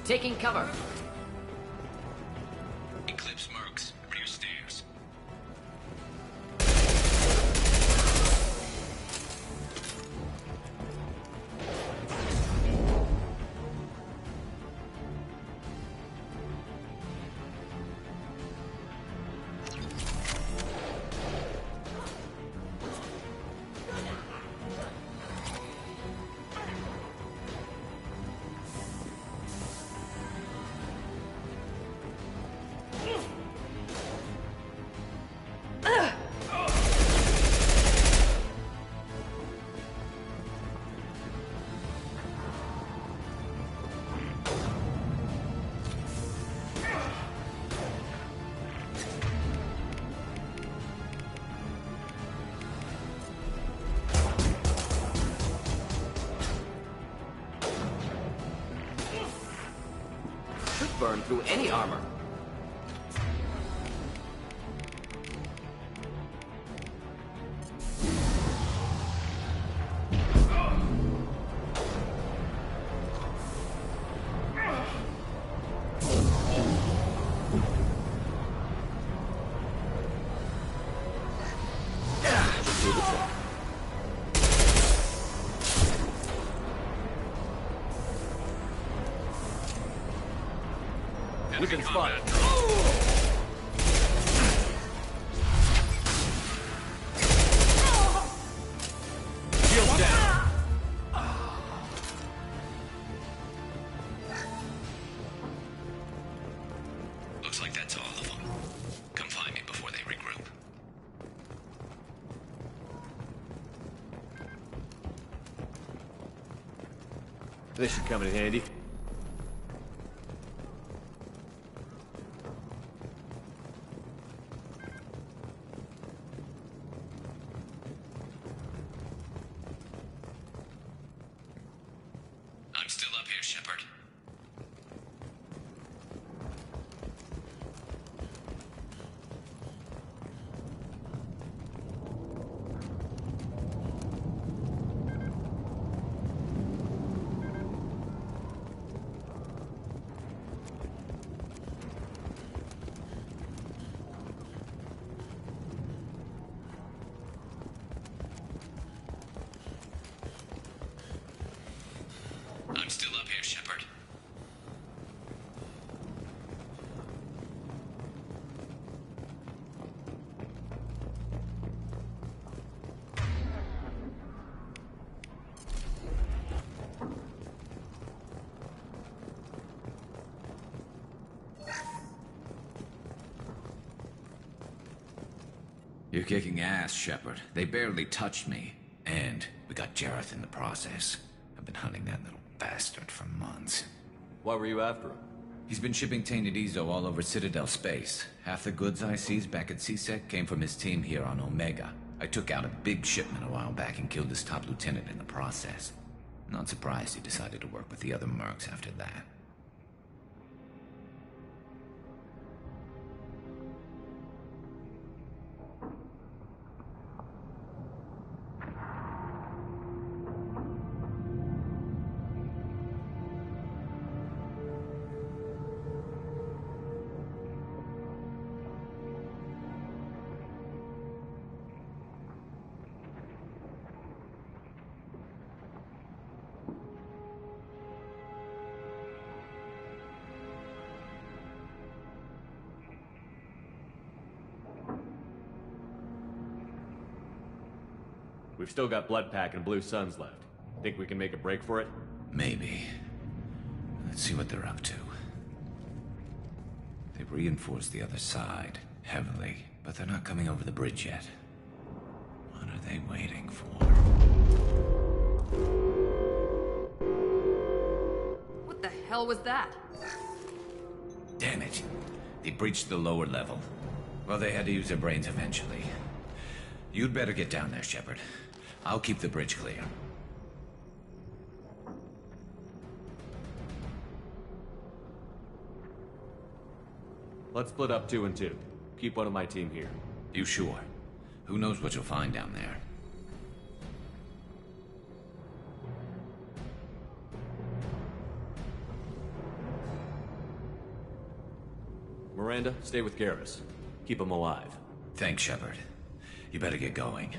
Taking cover. Eclipse Mercs, rear stairs. Burn through any armor. Do the trick. We've been spotted. Shields down. Looks like that's all of them. Come find me before they regroup. This should come in handy. I'm still up here, Shepard. You're kicking ass, Shepard. They barely touched me. And we got Jareth in the process. I've been hunting that little bastard for months. Why were you after him? He's been shipping tainted Ezo all over Citadel space. Half the goods I seized back at CSEC came from his team here on Omega. I took out a big shipment a while back and killed his top lieutenant in the process. Not surprised he decided to work with the other mercs after that. We've still got Blood Pack and Blue Suns left. Think we can make a break for it? Maybe. Let's see what they're up to. They've reinforced the other side, heavily, but they're not coming over the bridge yet. What are they waiting for? What the hell was that? Damn it. They breached the lower level. Well, they had to use their brains eventually. You'd better get down there, Shepard. I'll keep the bridge clear. Let's split up 2 and 2. Keep one of my team here. You sure? Who knows what you'll find down there? Miranda, stay with Garrus. Keep him alive. Thanks, Shepard. You better get going.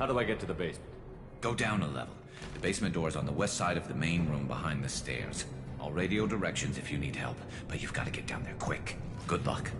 How do I get to the basement? Go down a level. The basement door's on the west side of the main room behind the stairs. I'll radio directions if you need help, but you've got to get down there quick. Good luck.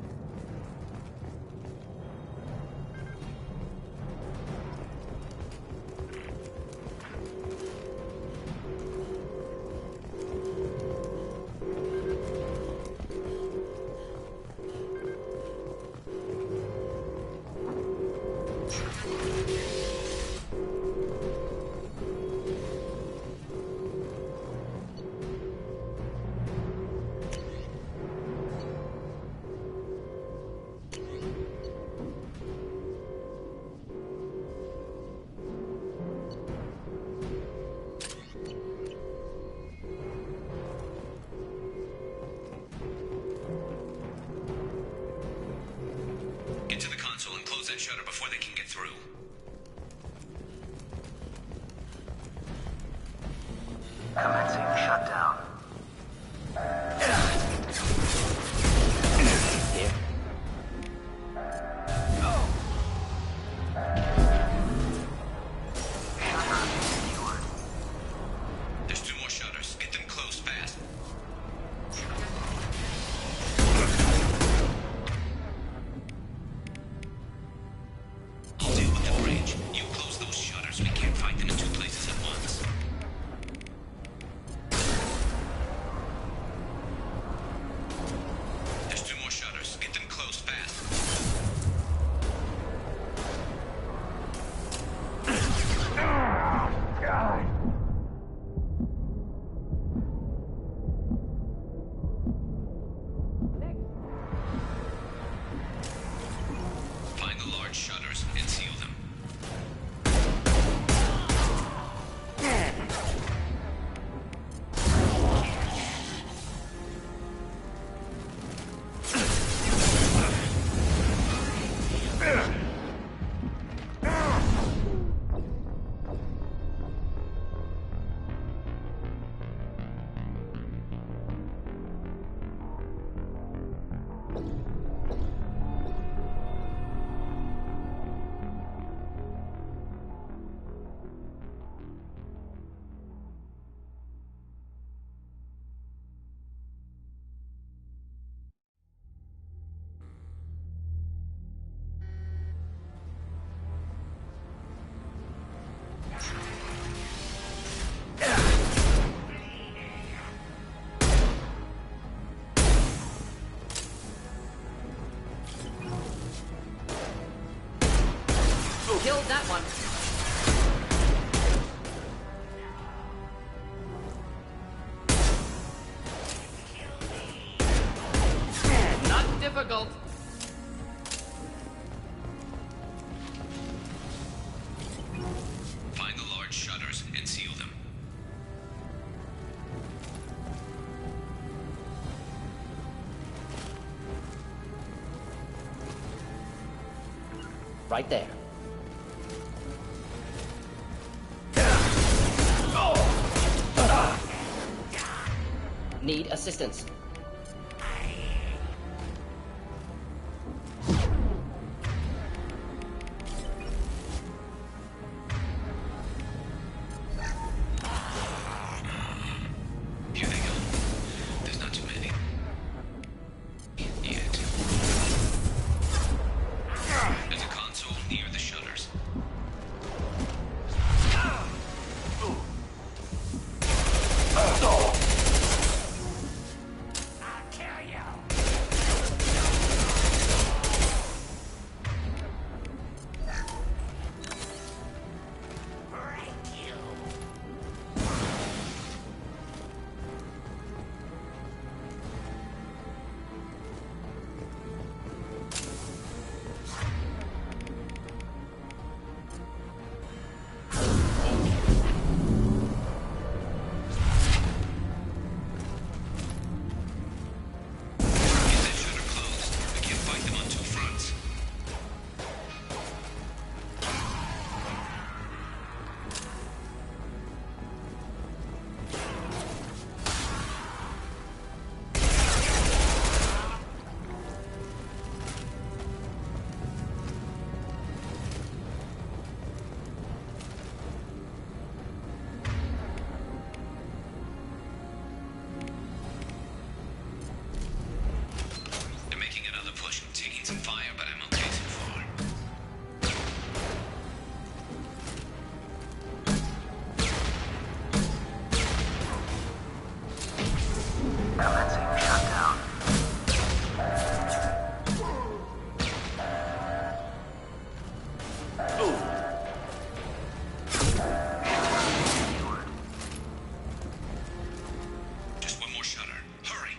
Killed that one. Not difficult. Find the large shutters and seal them. Right there. Need assistance. Here they go. There's not too many. Yet. There's a console near the shutters. They're making another push. Taking some fire, but I'm okay so far. Now let's see you shut down. Just one more shutter. Hurry.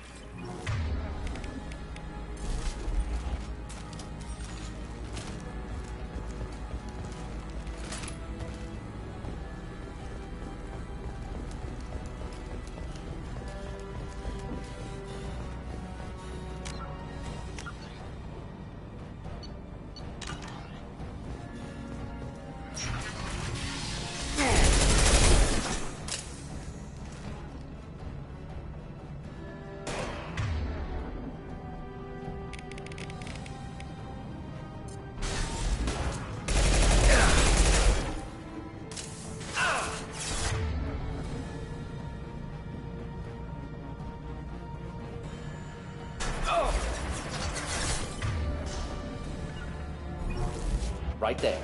Right there.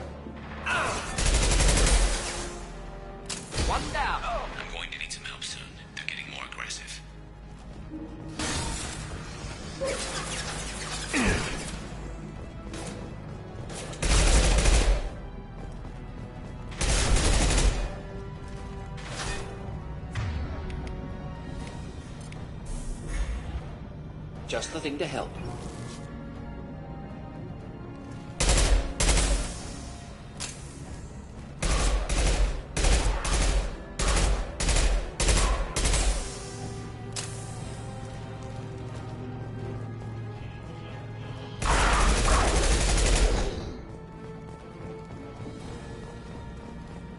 One down. I'm going to need some help soon. They're getting more aggressive. Just the thing to help.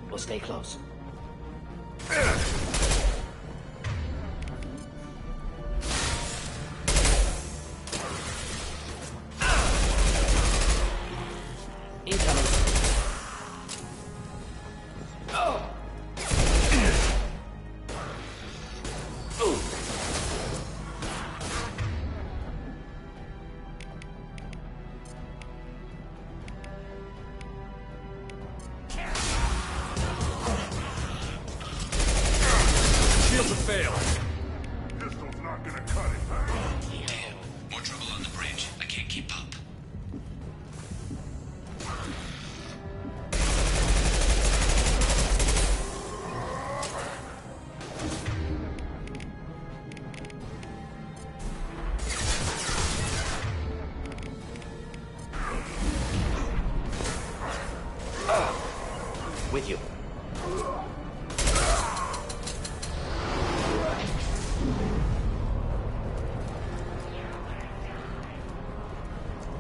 We'll stay close. Incoming. With you.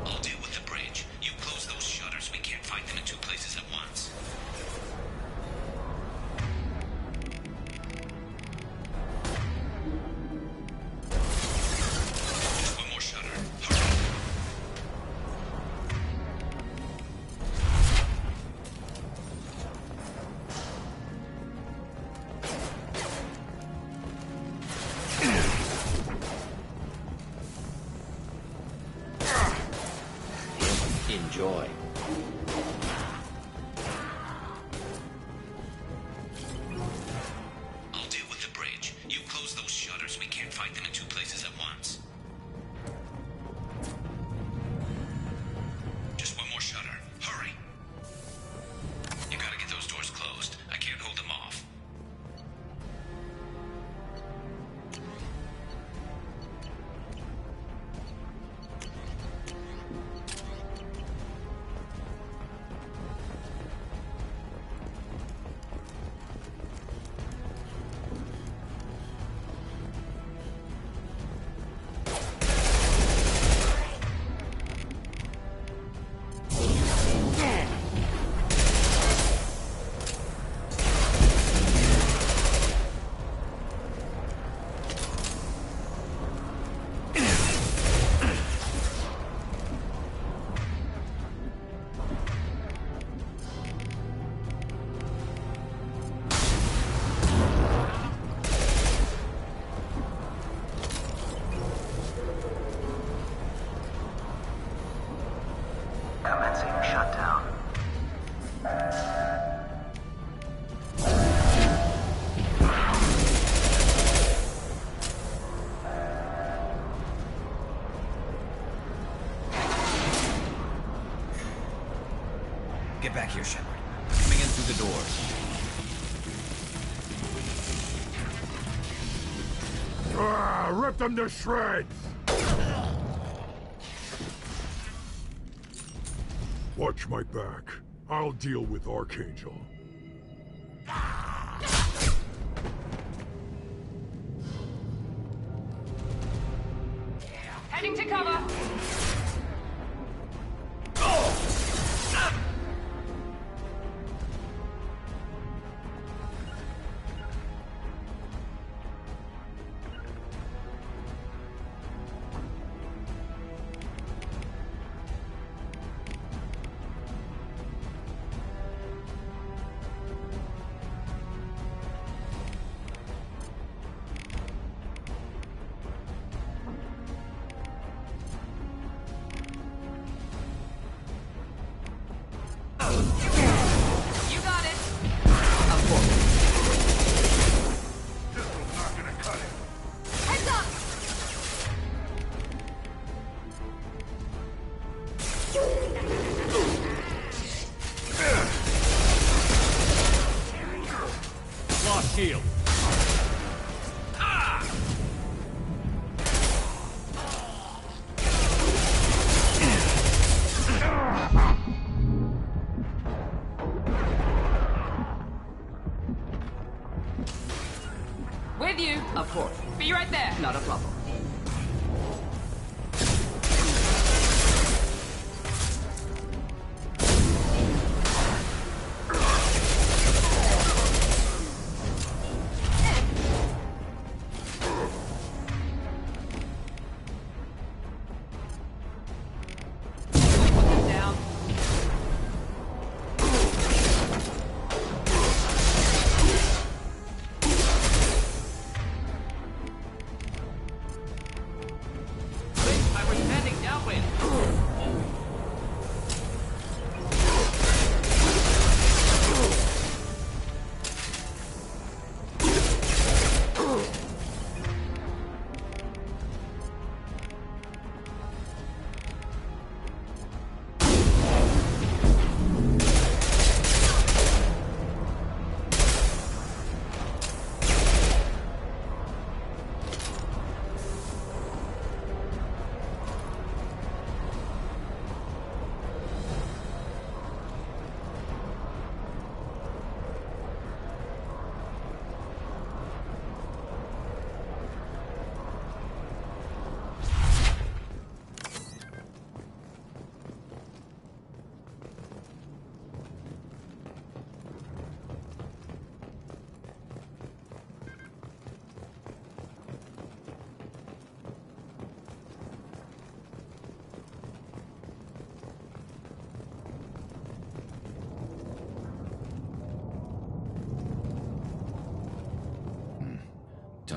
I'll deal with the bridge. You close those shutters. We can't fight them in two places at once. Just one more shutter. Hurry. Enjoy. I'll deal with the bridge. You close those shutters. We can't fight them in two places at once. Just one more shutter. Hurry. You gotta get those doors closed. I can't hold them off. Commencing shutdown. Get back here, Shepard. Coming in through the doors. Rip them to shreds! Watch my back. I'll deal with Archangel. Heading to cover. You got it. Pistol's not gonna cut it. Heads up. Lost shield. With you. Of course. Be right there. Not a problem. Down.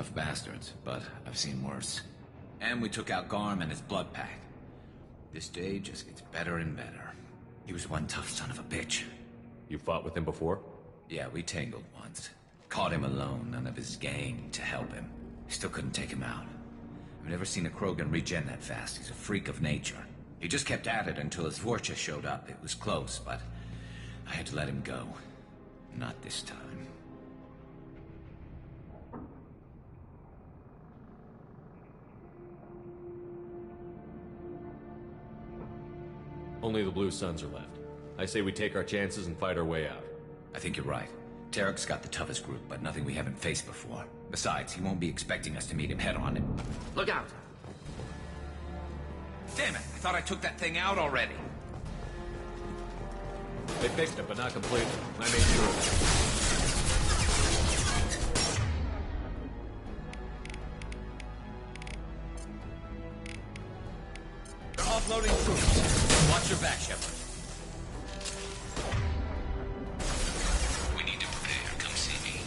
tough bastards, but I've seen worse. And we took out Garm and his blood pack. This day just gets better and better. He was one tough son of a bitch. You fought with him before? Yeah, we tangled once. Caught him alone, none of his gang to help him. Still couldn't take him out. I've never seen a Krogan regen that fast. He's a freak of nature. He just kept at it until his Vorcha showed up. It was close, but I had to let him go. Not this time. Only the Blue Suns are left. I say we take our chances and fight our way out. I think you're right. Tarek's got the toughest group, but nothing we haven't faced before. Besides, he won't be expecting us to meet him head-on. Look out! Damn it! I thought I took that thing out already. They fixed it, but not completely. I made sure of that. They're offloading troops. Watch your back, Shepard. We need to prepare. Come see me.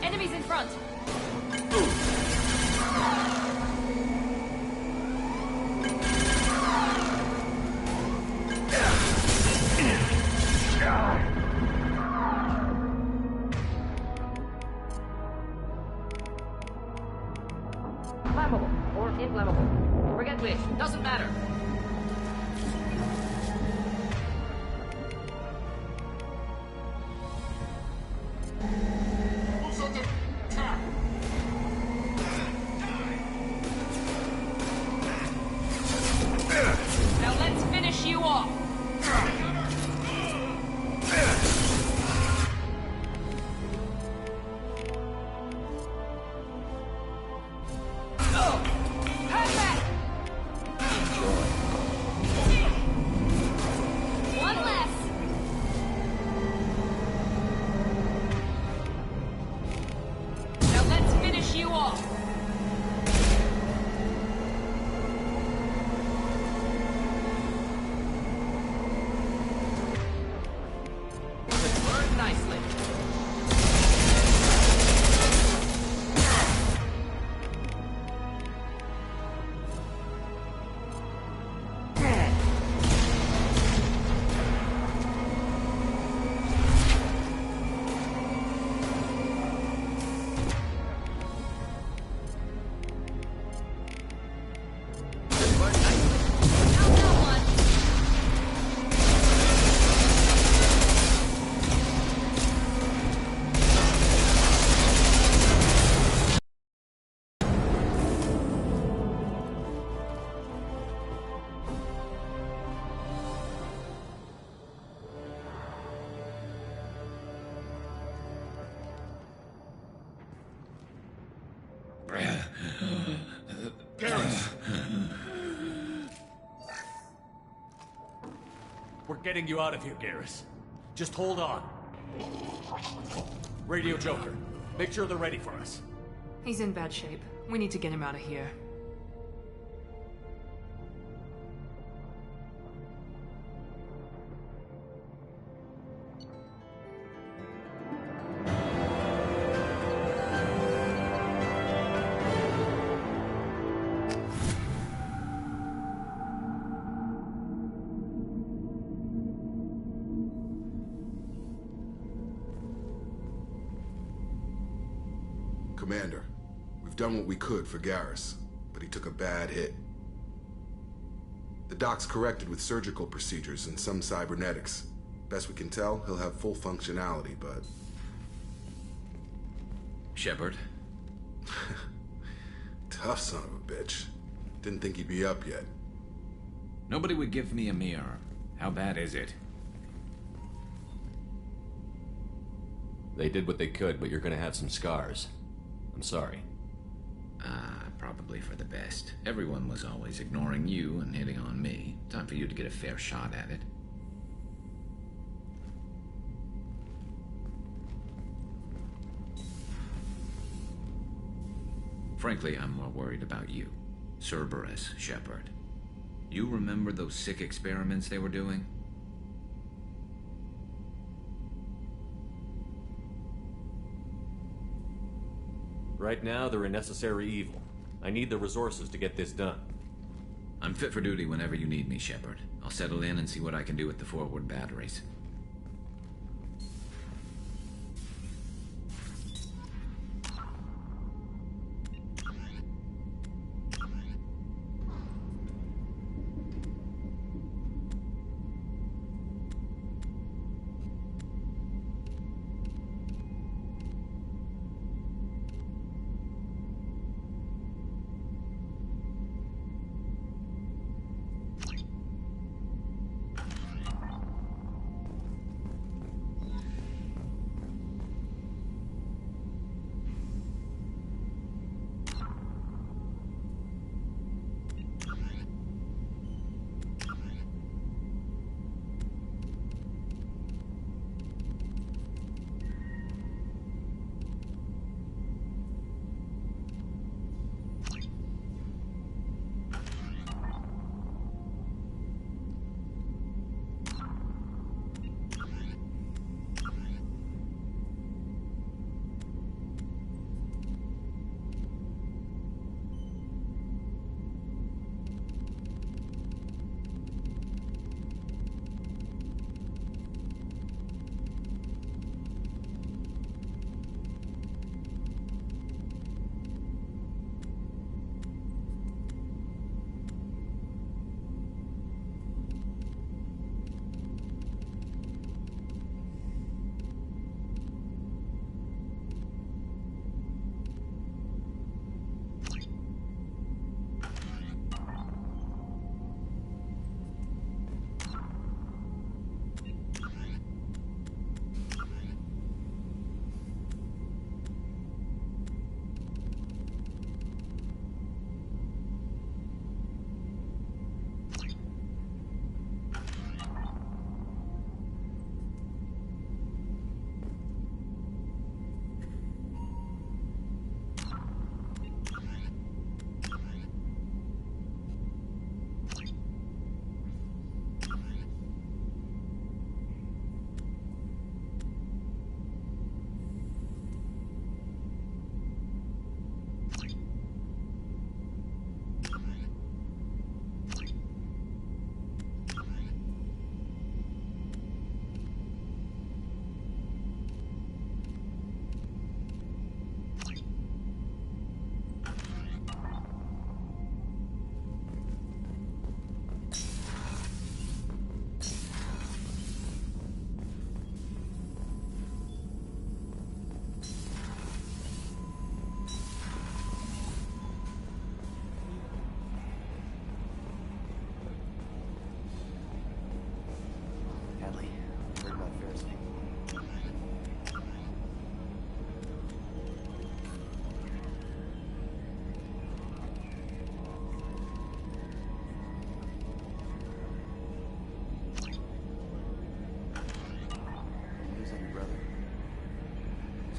Enemies in front! flammable or inflammable. Forget which. Doesn't matter. Now let's finish you off. One less. Now let's finish you off. Burn nicely. We're getting you out of here, Garrus. Just hold on. Radio Joker, make sure they're ready for us. He's in bad shape. We need to get him out of here. Commander, we've done what we could for Garrus, but he took a bad hit. The doc's corrected with surgical procedures and some cybernetics. Best we can tell, he'll have full functionality, but... Shepard? Tough son of a bitch. Didn't think he'd be up yet. Nobody would give me a mirror. How bad is it? They did what they could, but you're gonna have some scars. I'm sorry. Probably for the best. Everyone was always ignoring you and hitting on me. Time for you to get a fair shot at it. Frankly, I'm more worried about you. Cerberus, Shepard. You remember those sick experiments they were doing? Right now, they're a necessary evil. I need the resources to get this done. I'm fit for duty whenever you need me, Shepard. I'll settle in and see what I can do with the forward batteries.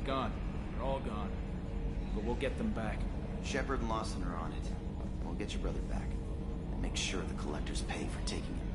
gone. They're all gone. But we'll get them back. Shepard and Lawson are on it. We'll get your brother back. And make sure the collectors pay for taking him.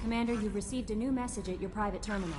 Commander, you've received a new message at your private terminal.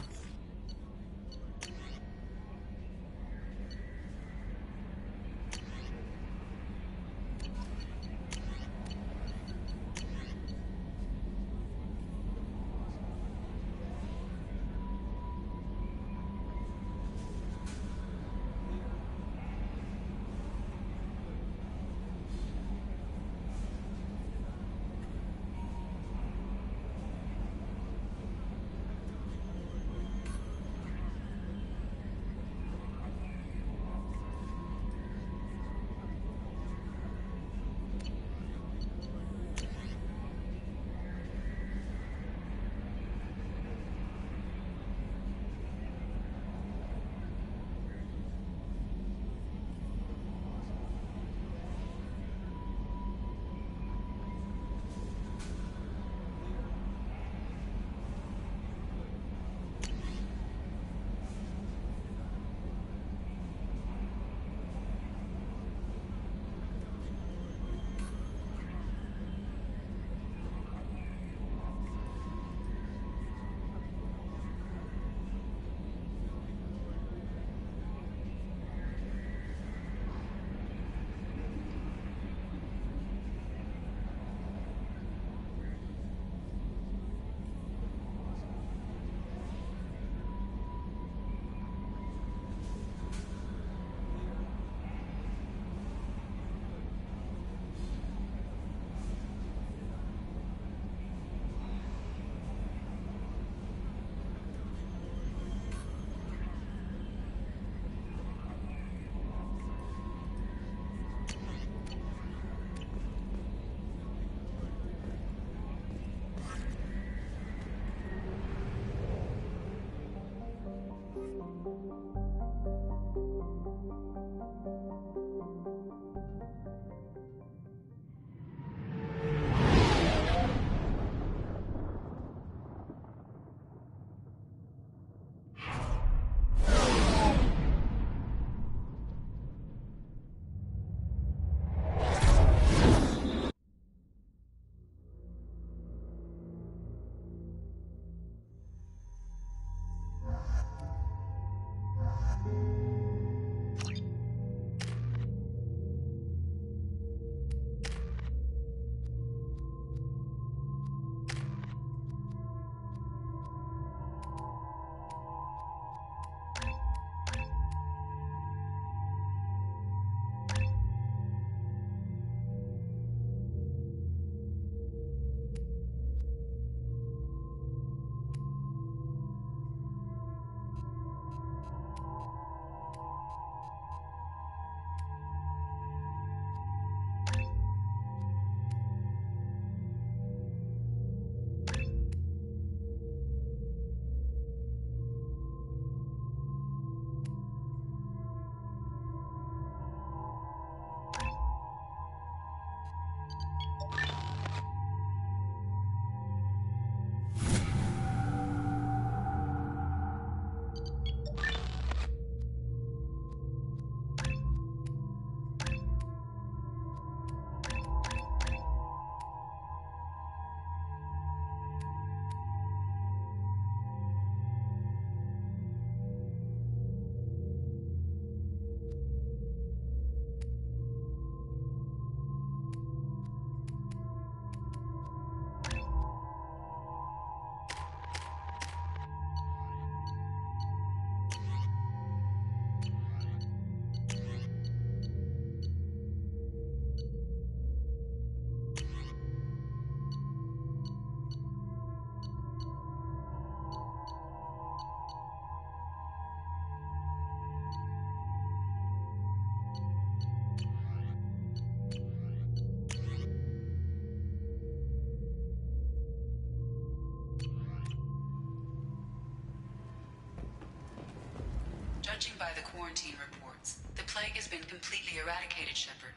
Judging by the quarantine reports, the plague has been completely eradicated, Shepard.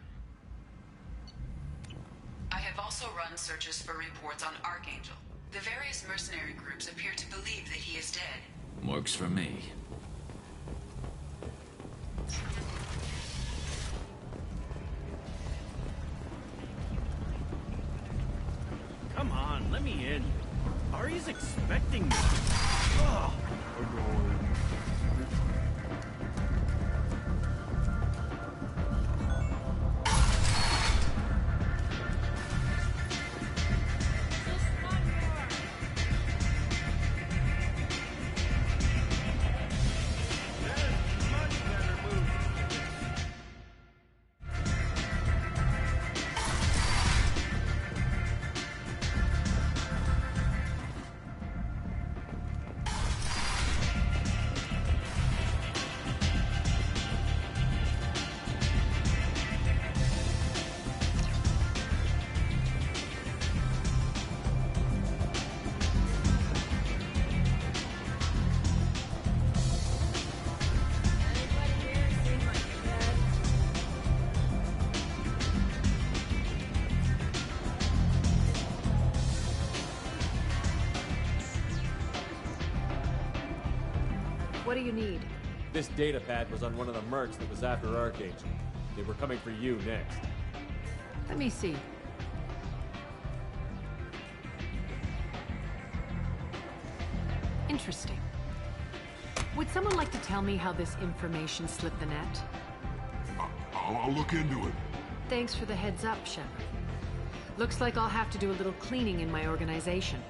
I have also run searches for reports on Archangel. The various mercenary groups appear to believe that he is dead. Works for me. Come on, let me in. Ari's expecting me. Ugh. What do you need? This data pad was on one of the mercs that was after Archangel. They were coming for you next. Let me see. Interesting. Would someone like to tell me how this information slipped the net? I'll look into it. Thanks for the heads up, Shepard. Looks like I'll have to do a little cleaning in my organization.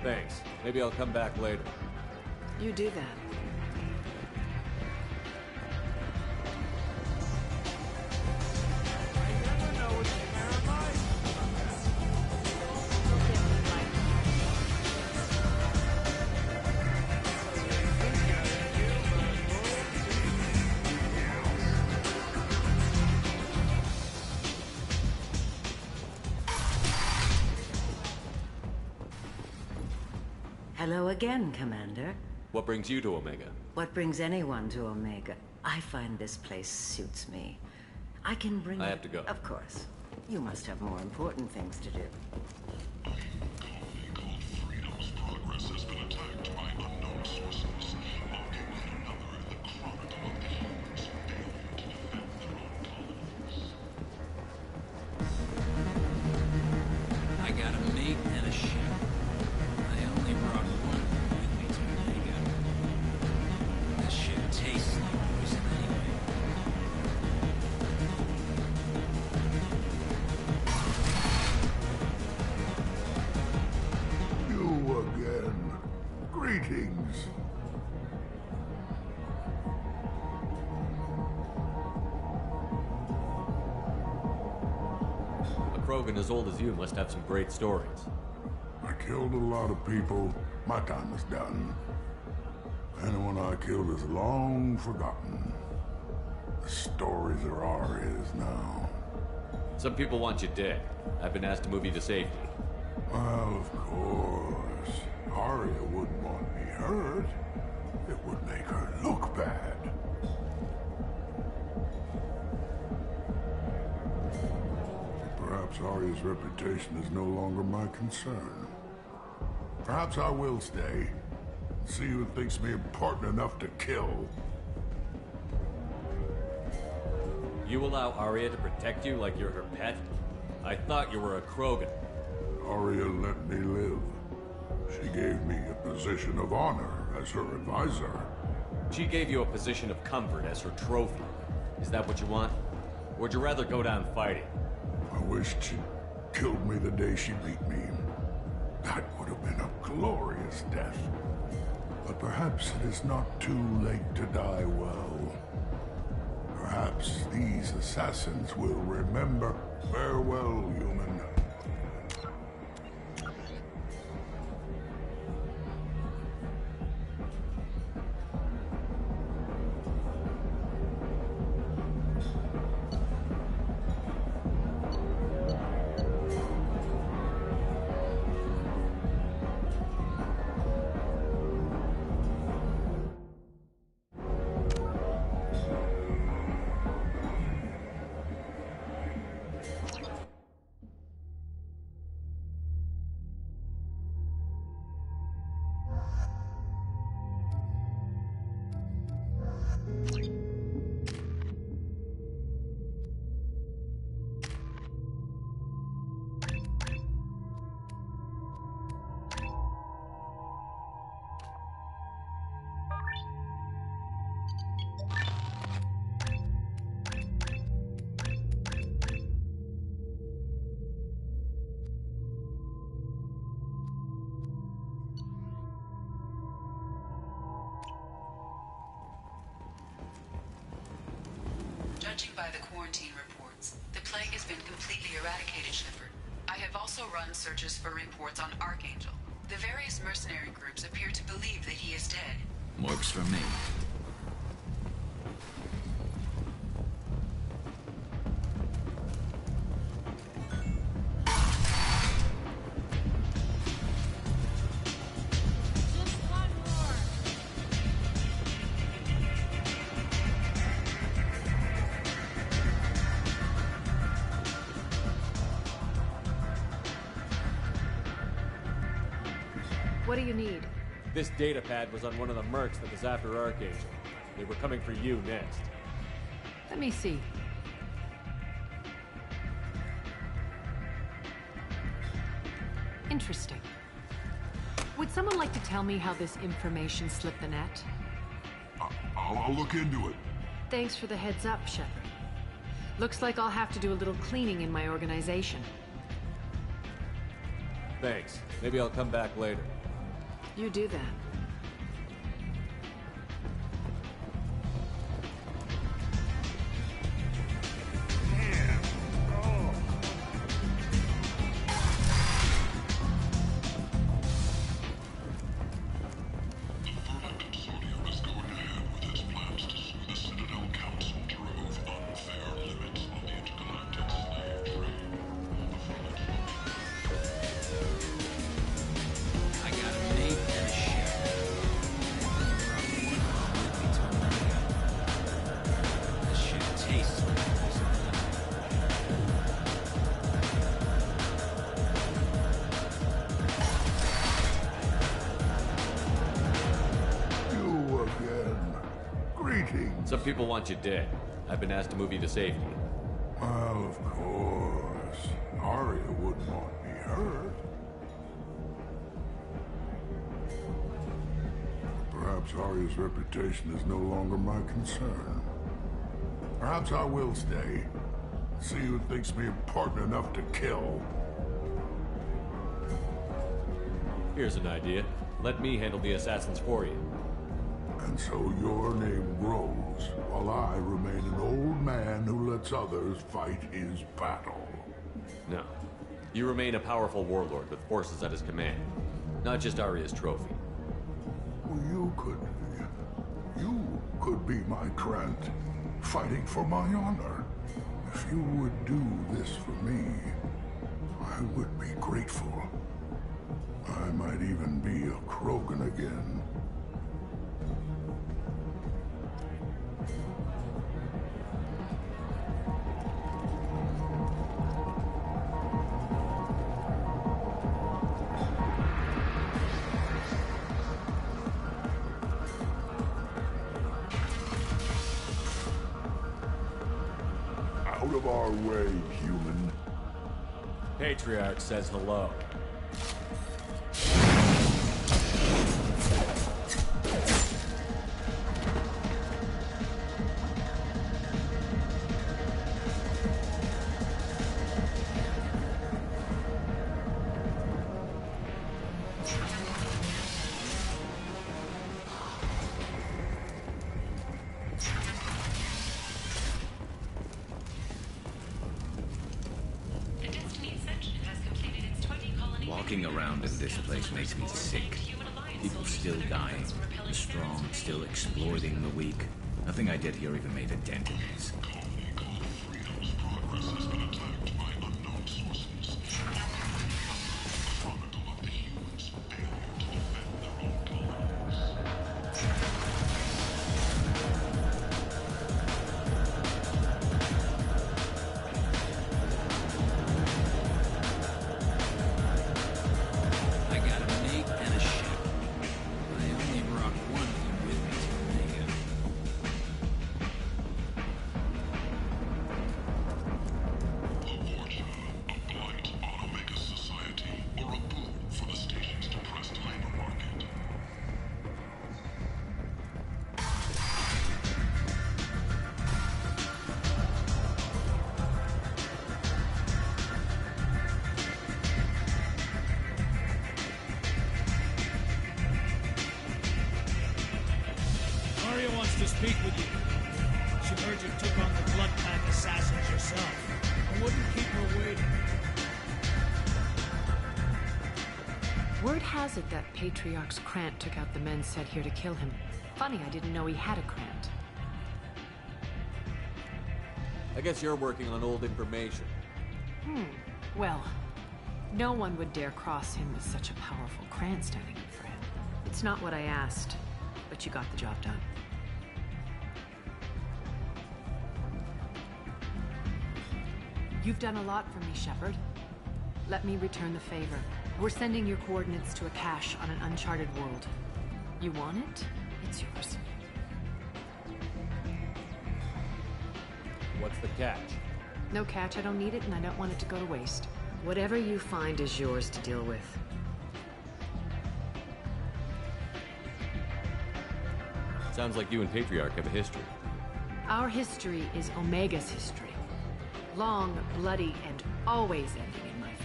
Thanks. Maybe I'll come back later. You do that. Hello again, Commander. What brings you to Omega? What brings anyone to Omega? I find this place suits me. I can bring... I have to go. Of course. You must have more important things to do. Progress has been attacked by unknown sources. Locking yet another in the chronicle of the humans who dared to defend their own colonies. I got a mate and a ship. I only brought one with me to Omega. This ship tastes like poison anyway. You again. Greetings. A Krogan as old as you must have some great stories. I killed a lot of people. My time is done. Anyone I killed is long forgotten. The stories are Aria's now. Some people want you dead. I've been asked to move you to safety. Well, of course. Aria wouldn't want me hurt. It would make her look bad. Perhaps Aria's reputation is no longer my concern. Perhaps I will stay. See who thinks me important enough to kill. You allow Aria to protect you like you're her pet? I thought you were a Krogan. Aria let me live. She gave me a position of honor as her advisor. She gave you a position of comfort as her trophy. Is that what you want? Or would you rather go down fighting? I wished she'd killed me the day she beat me. That would have been a glorious death. But perhaps it is not too late to die well. Perhaps these assassins will remember. Farewell, human. Judging by the quarantine reports, the plague has been completely eradicated, Shepard. I have also run searches for reports on Archangel. The various mercenary groups appear to believe that he is dead. Works for me. What do you need? This data pad was on one of the mercs that was after Archangel. They were coming for you next. Let me see. Interesting. Would someone like to tell me how this information slipped the net? I'll look into it. Thanks for the heads up, Shepard. Looks like I'll have to do a little cleaning in my organization. Thanks. Maybe I'll come back later. You do that. Some people want you dead. I've been asked to move you to safety. Well, of course. Arya wouldn't want me hurt. Perhaps Arya's reputation is no longer my concern. Perhaps I will stay. See who thinks me important enough to kill. Here's an idea. Let me handle the assassins for you. And so your name grows, while I remain an old man who lets others fight his battle. No. You remain a powerful warlord with forces at his command. Not just Arya's trophy. Well, you could be my Trent, fighting for my honor. If you would do this for me, I would be grateful. I might even be a Krogan again. Out of our way, human. Patriarch says hello. Walking around in this place makes me sick. People still dying. The strong still exploiting the weak. Nothing I did here even made a dent in this. To speak with you. She heard you took on the Blood posit that Patriarch's Krant took out the men sent here to kill him. Funny, I didn't know he had a Krant. I guess you're working on old information. Well, no one would dare cross him with such a powerful Krant standing up for him. It's not what I asked, but you got the job done. You've done a lot for me, Shepard. Let me return the favor. We're sending your coordinates to a cache on an uncharted world. You want it? It's yours. What's the catch? No catch, I don't need it, and I don't want it to go to waste. Whatever you find is yours to deal with. Sounds like you and Patriarch have a history. Our history is Omega's history. Long, bloody, and always ending in my favor.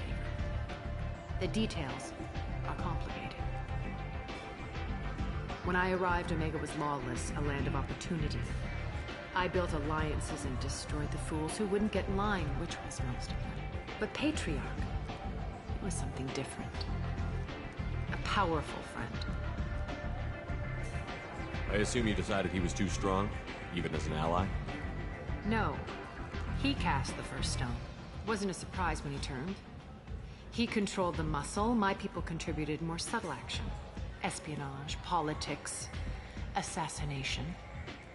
The details are complicated. When I arrived, Omega was lawless, a land of opportunity. I built alliances and destroyed the fools who wouldn't get in line, which was most of them. But Patriarch, it was something different. A powerful friend. I assume you decided he was too strong, even as an ally? No. He cast the first stone. Wasn't a surprise when he turned. He controlled the muscle. My people contributed more subtle action. Espionage, politics, assassination.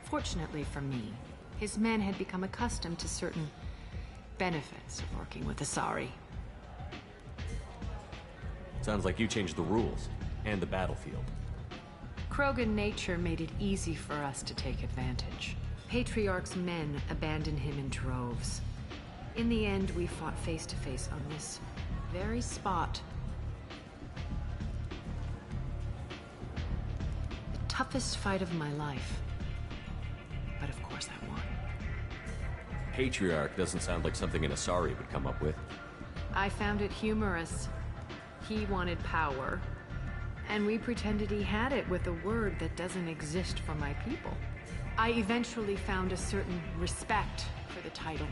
Fortunately for me, his men had become accustomed to certain benefits of working with Asari. Sounds like you changed the rules, and the battlefield. Krogan nature made it easy for us to take advantage. Patriarch's men abandoned him in droves. In the end, we fought face to face on this very spot. The toughest fight of my life. But of course I won. Patriarch doesn't sound like something an Asari would come up with. I found it humorous. He wanted power, and we pretended he had it with a word that doesn't exist for my people. I eventually found a certain respect for the title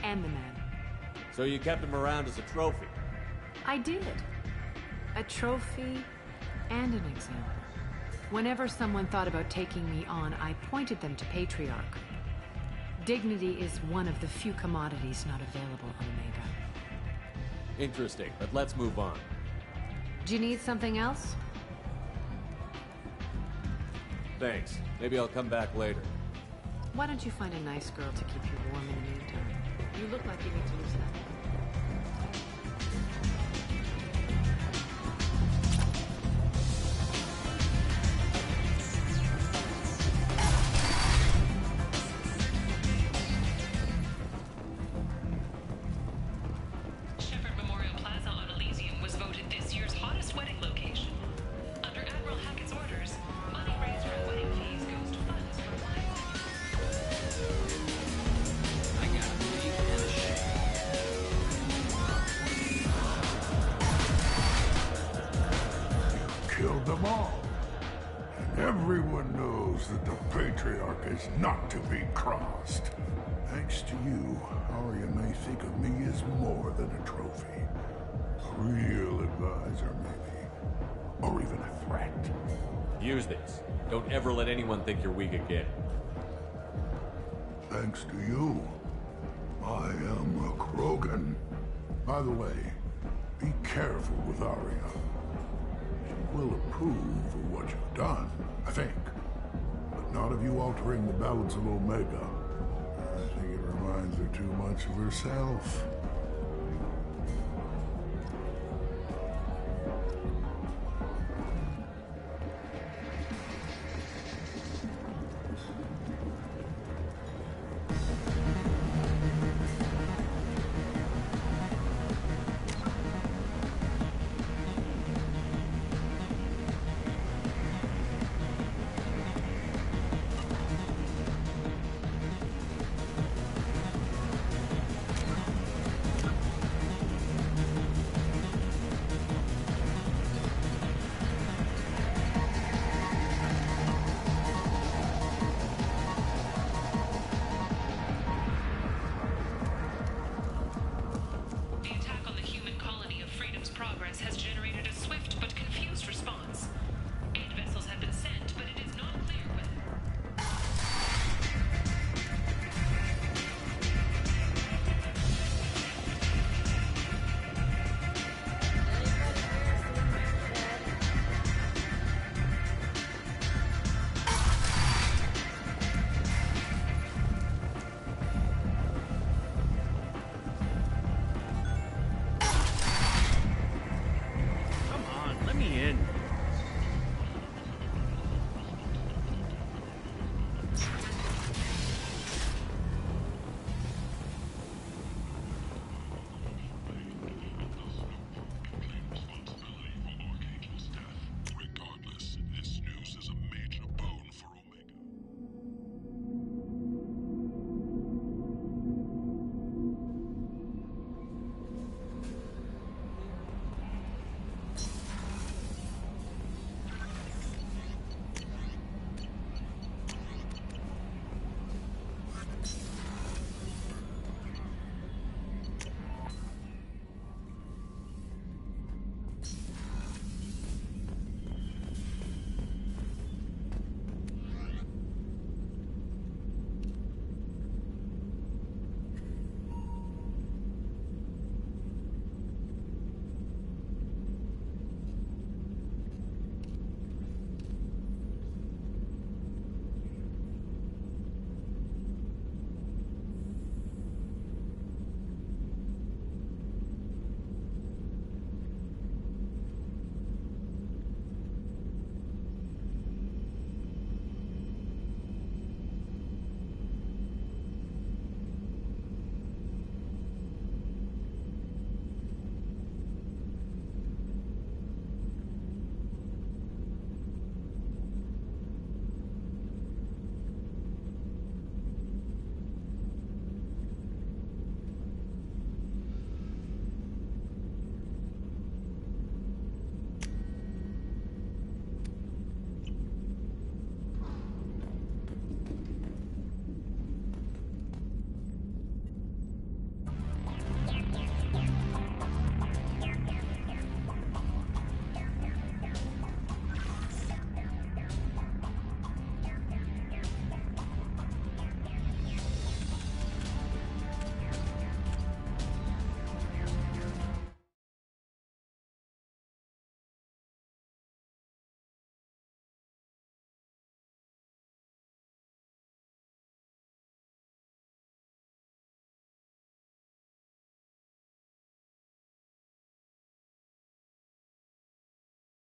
and the man. So you kept him around as a trophy? I did. A trophy and an example. Whenever someone thought about taking me on, I pointed them to Patriarch. Dignity is one of the few commodities not available on Omega. Interesting, but let's move on. Do you need something else? Thanks. Maybe I'll come back later. Why don't you find a nice girl to keep you warm in the meantime? You look like you need to lose that. Shepard Memorial Plaza on Elysium was voted this year's hottest wedding location. Under Admiral Hackett's orders, money raised from wedding fees goes to funds for wine. I got a big and a shit. Killed them all. And everyone knows that the Patriarch is not to be crossed. Thanks to you, Arya may think of me as more than a trophy. A real advisor, maybe. Or even a threat. Use this. Don't ever let anyone think you're weak again. Thanks to you, I am a Krogan. By the way, be careful with Arya. She will approve of what you've done, I think. But not of you altering the balance of Omega. I think it reminds her too much of herself.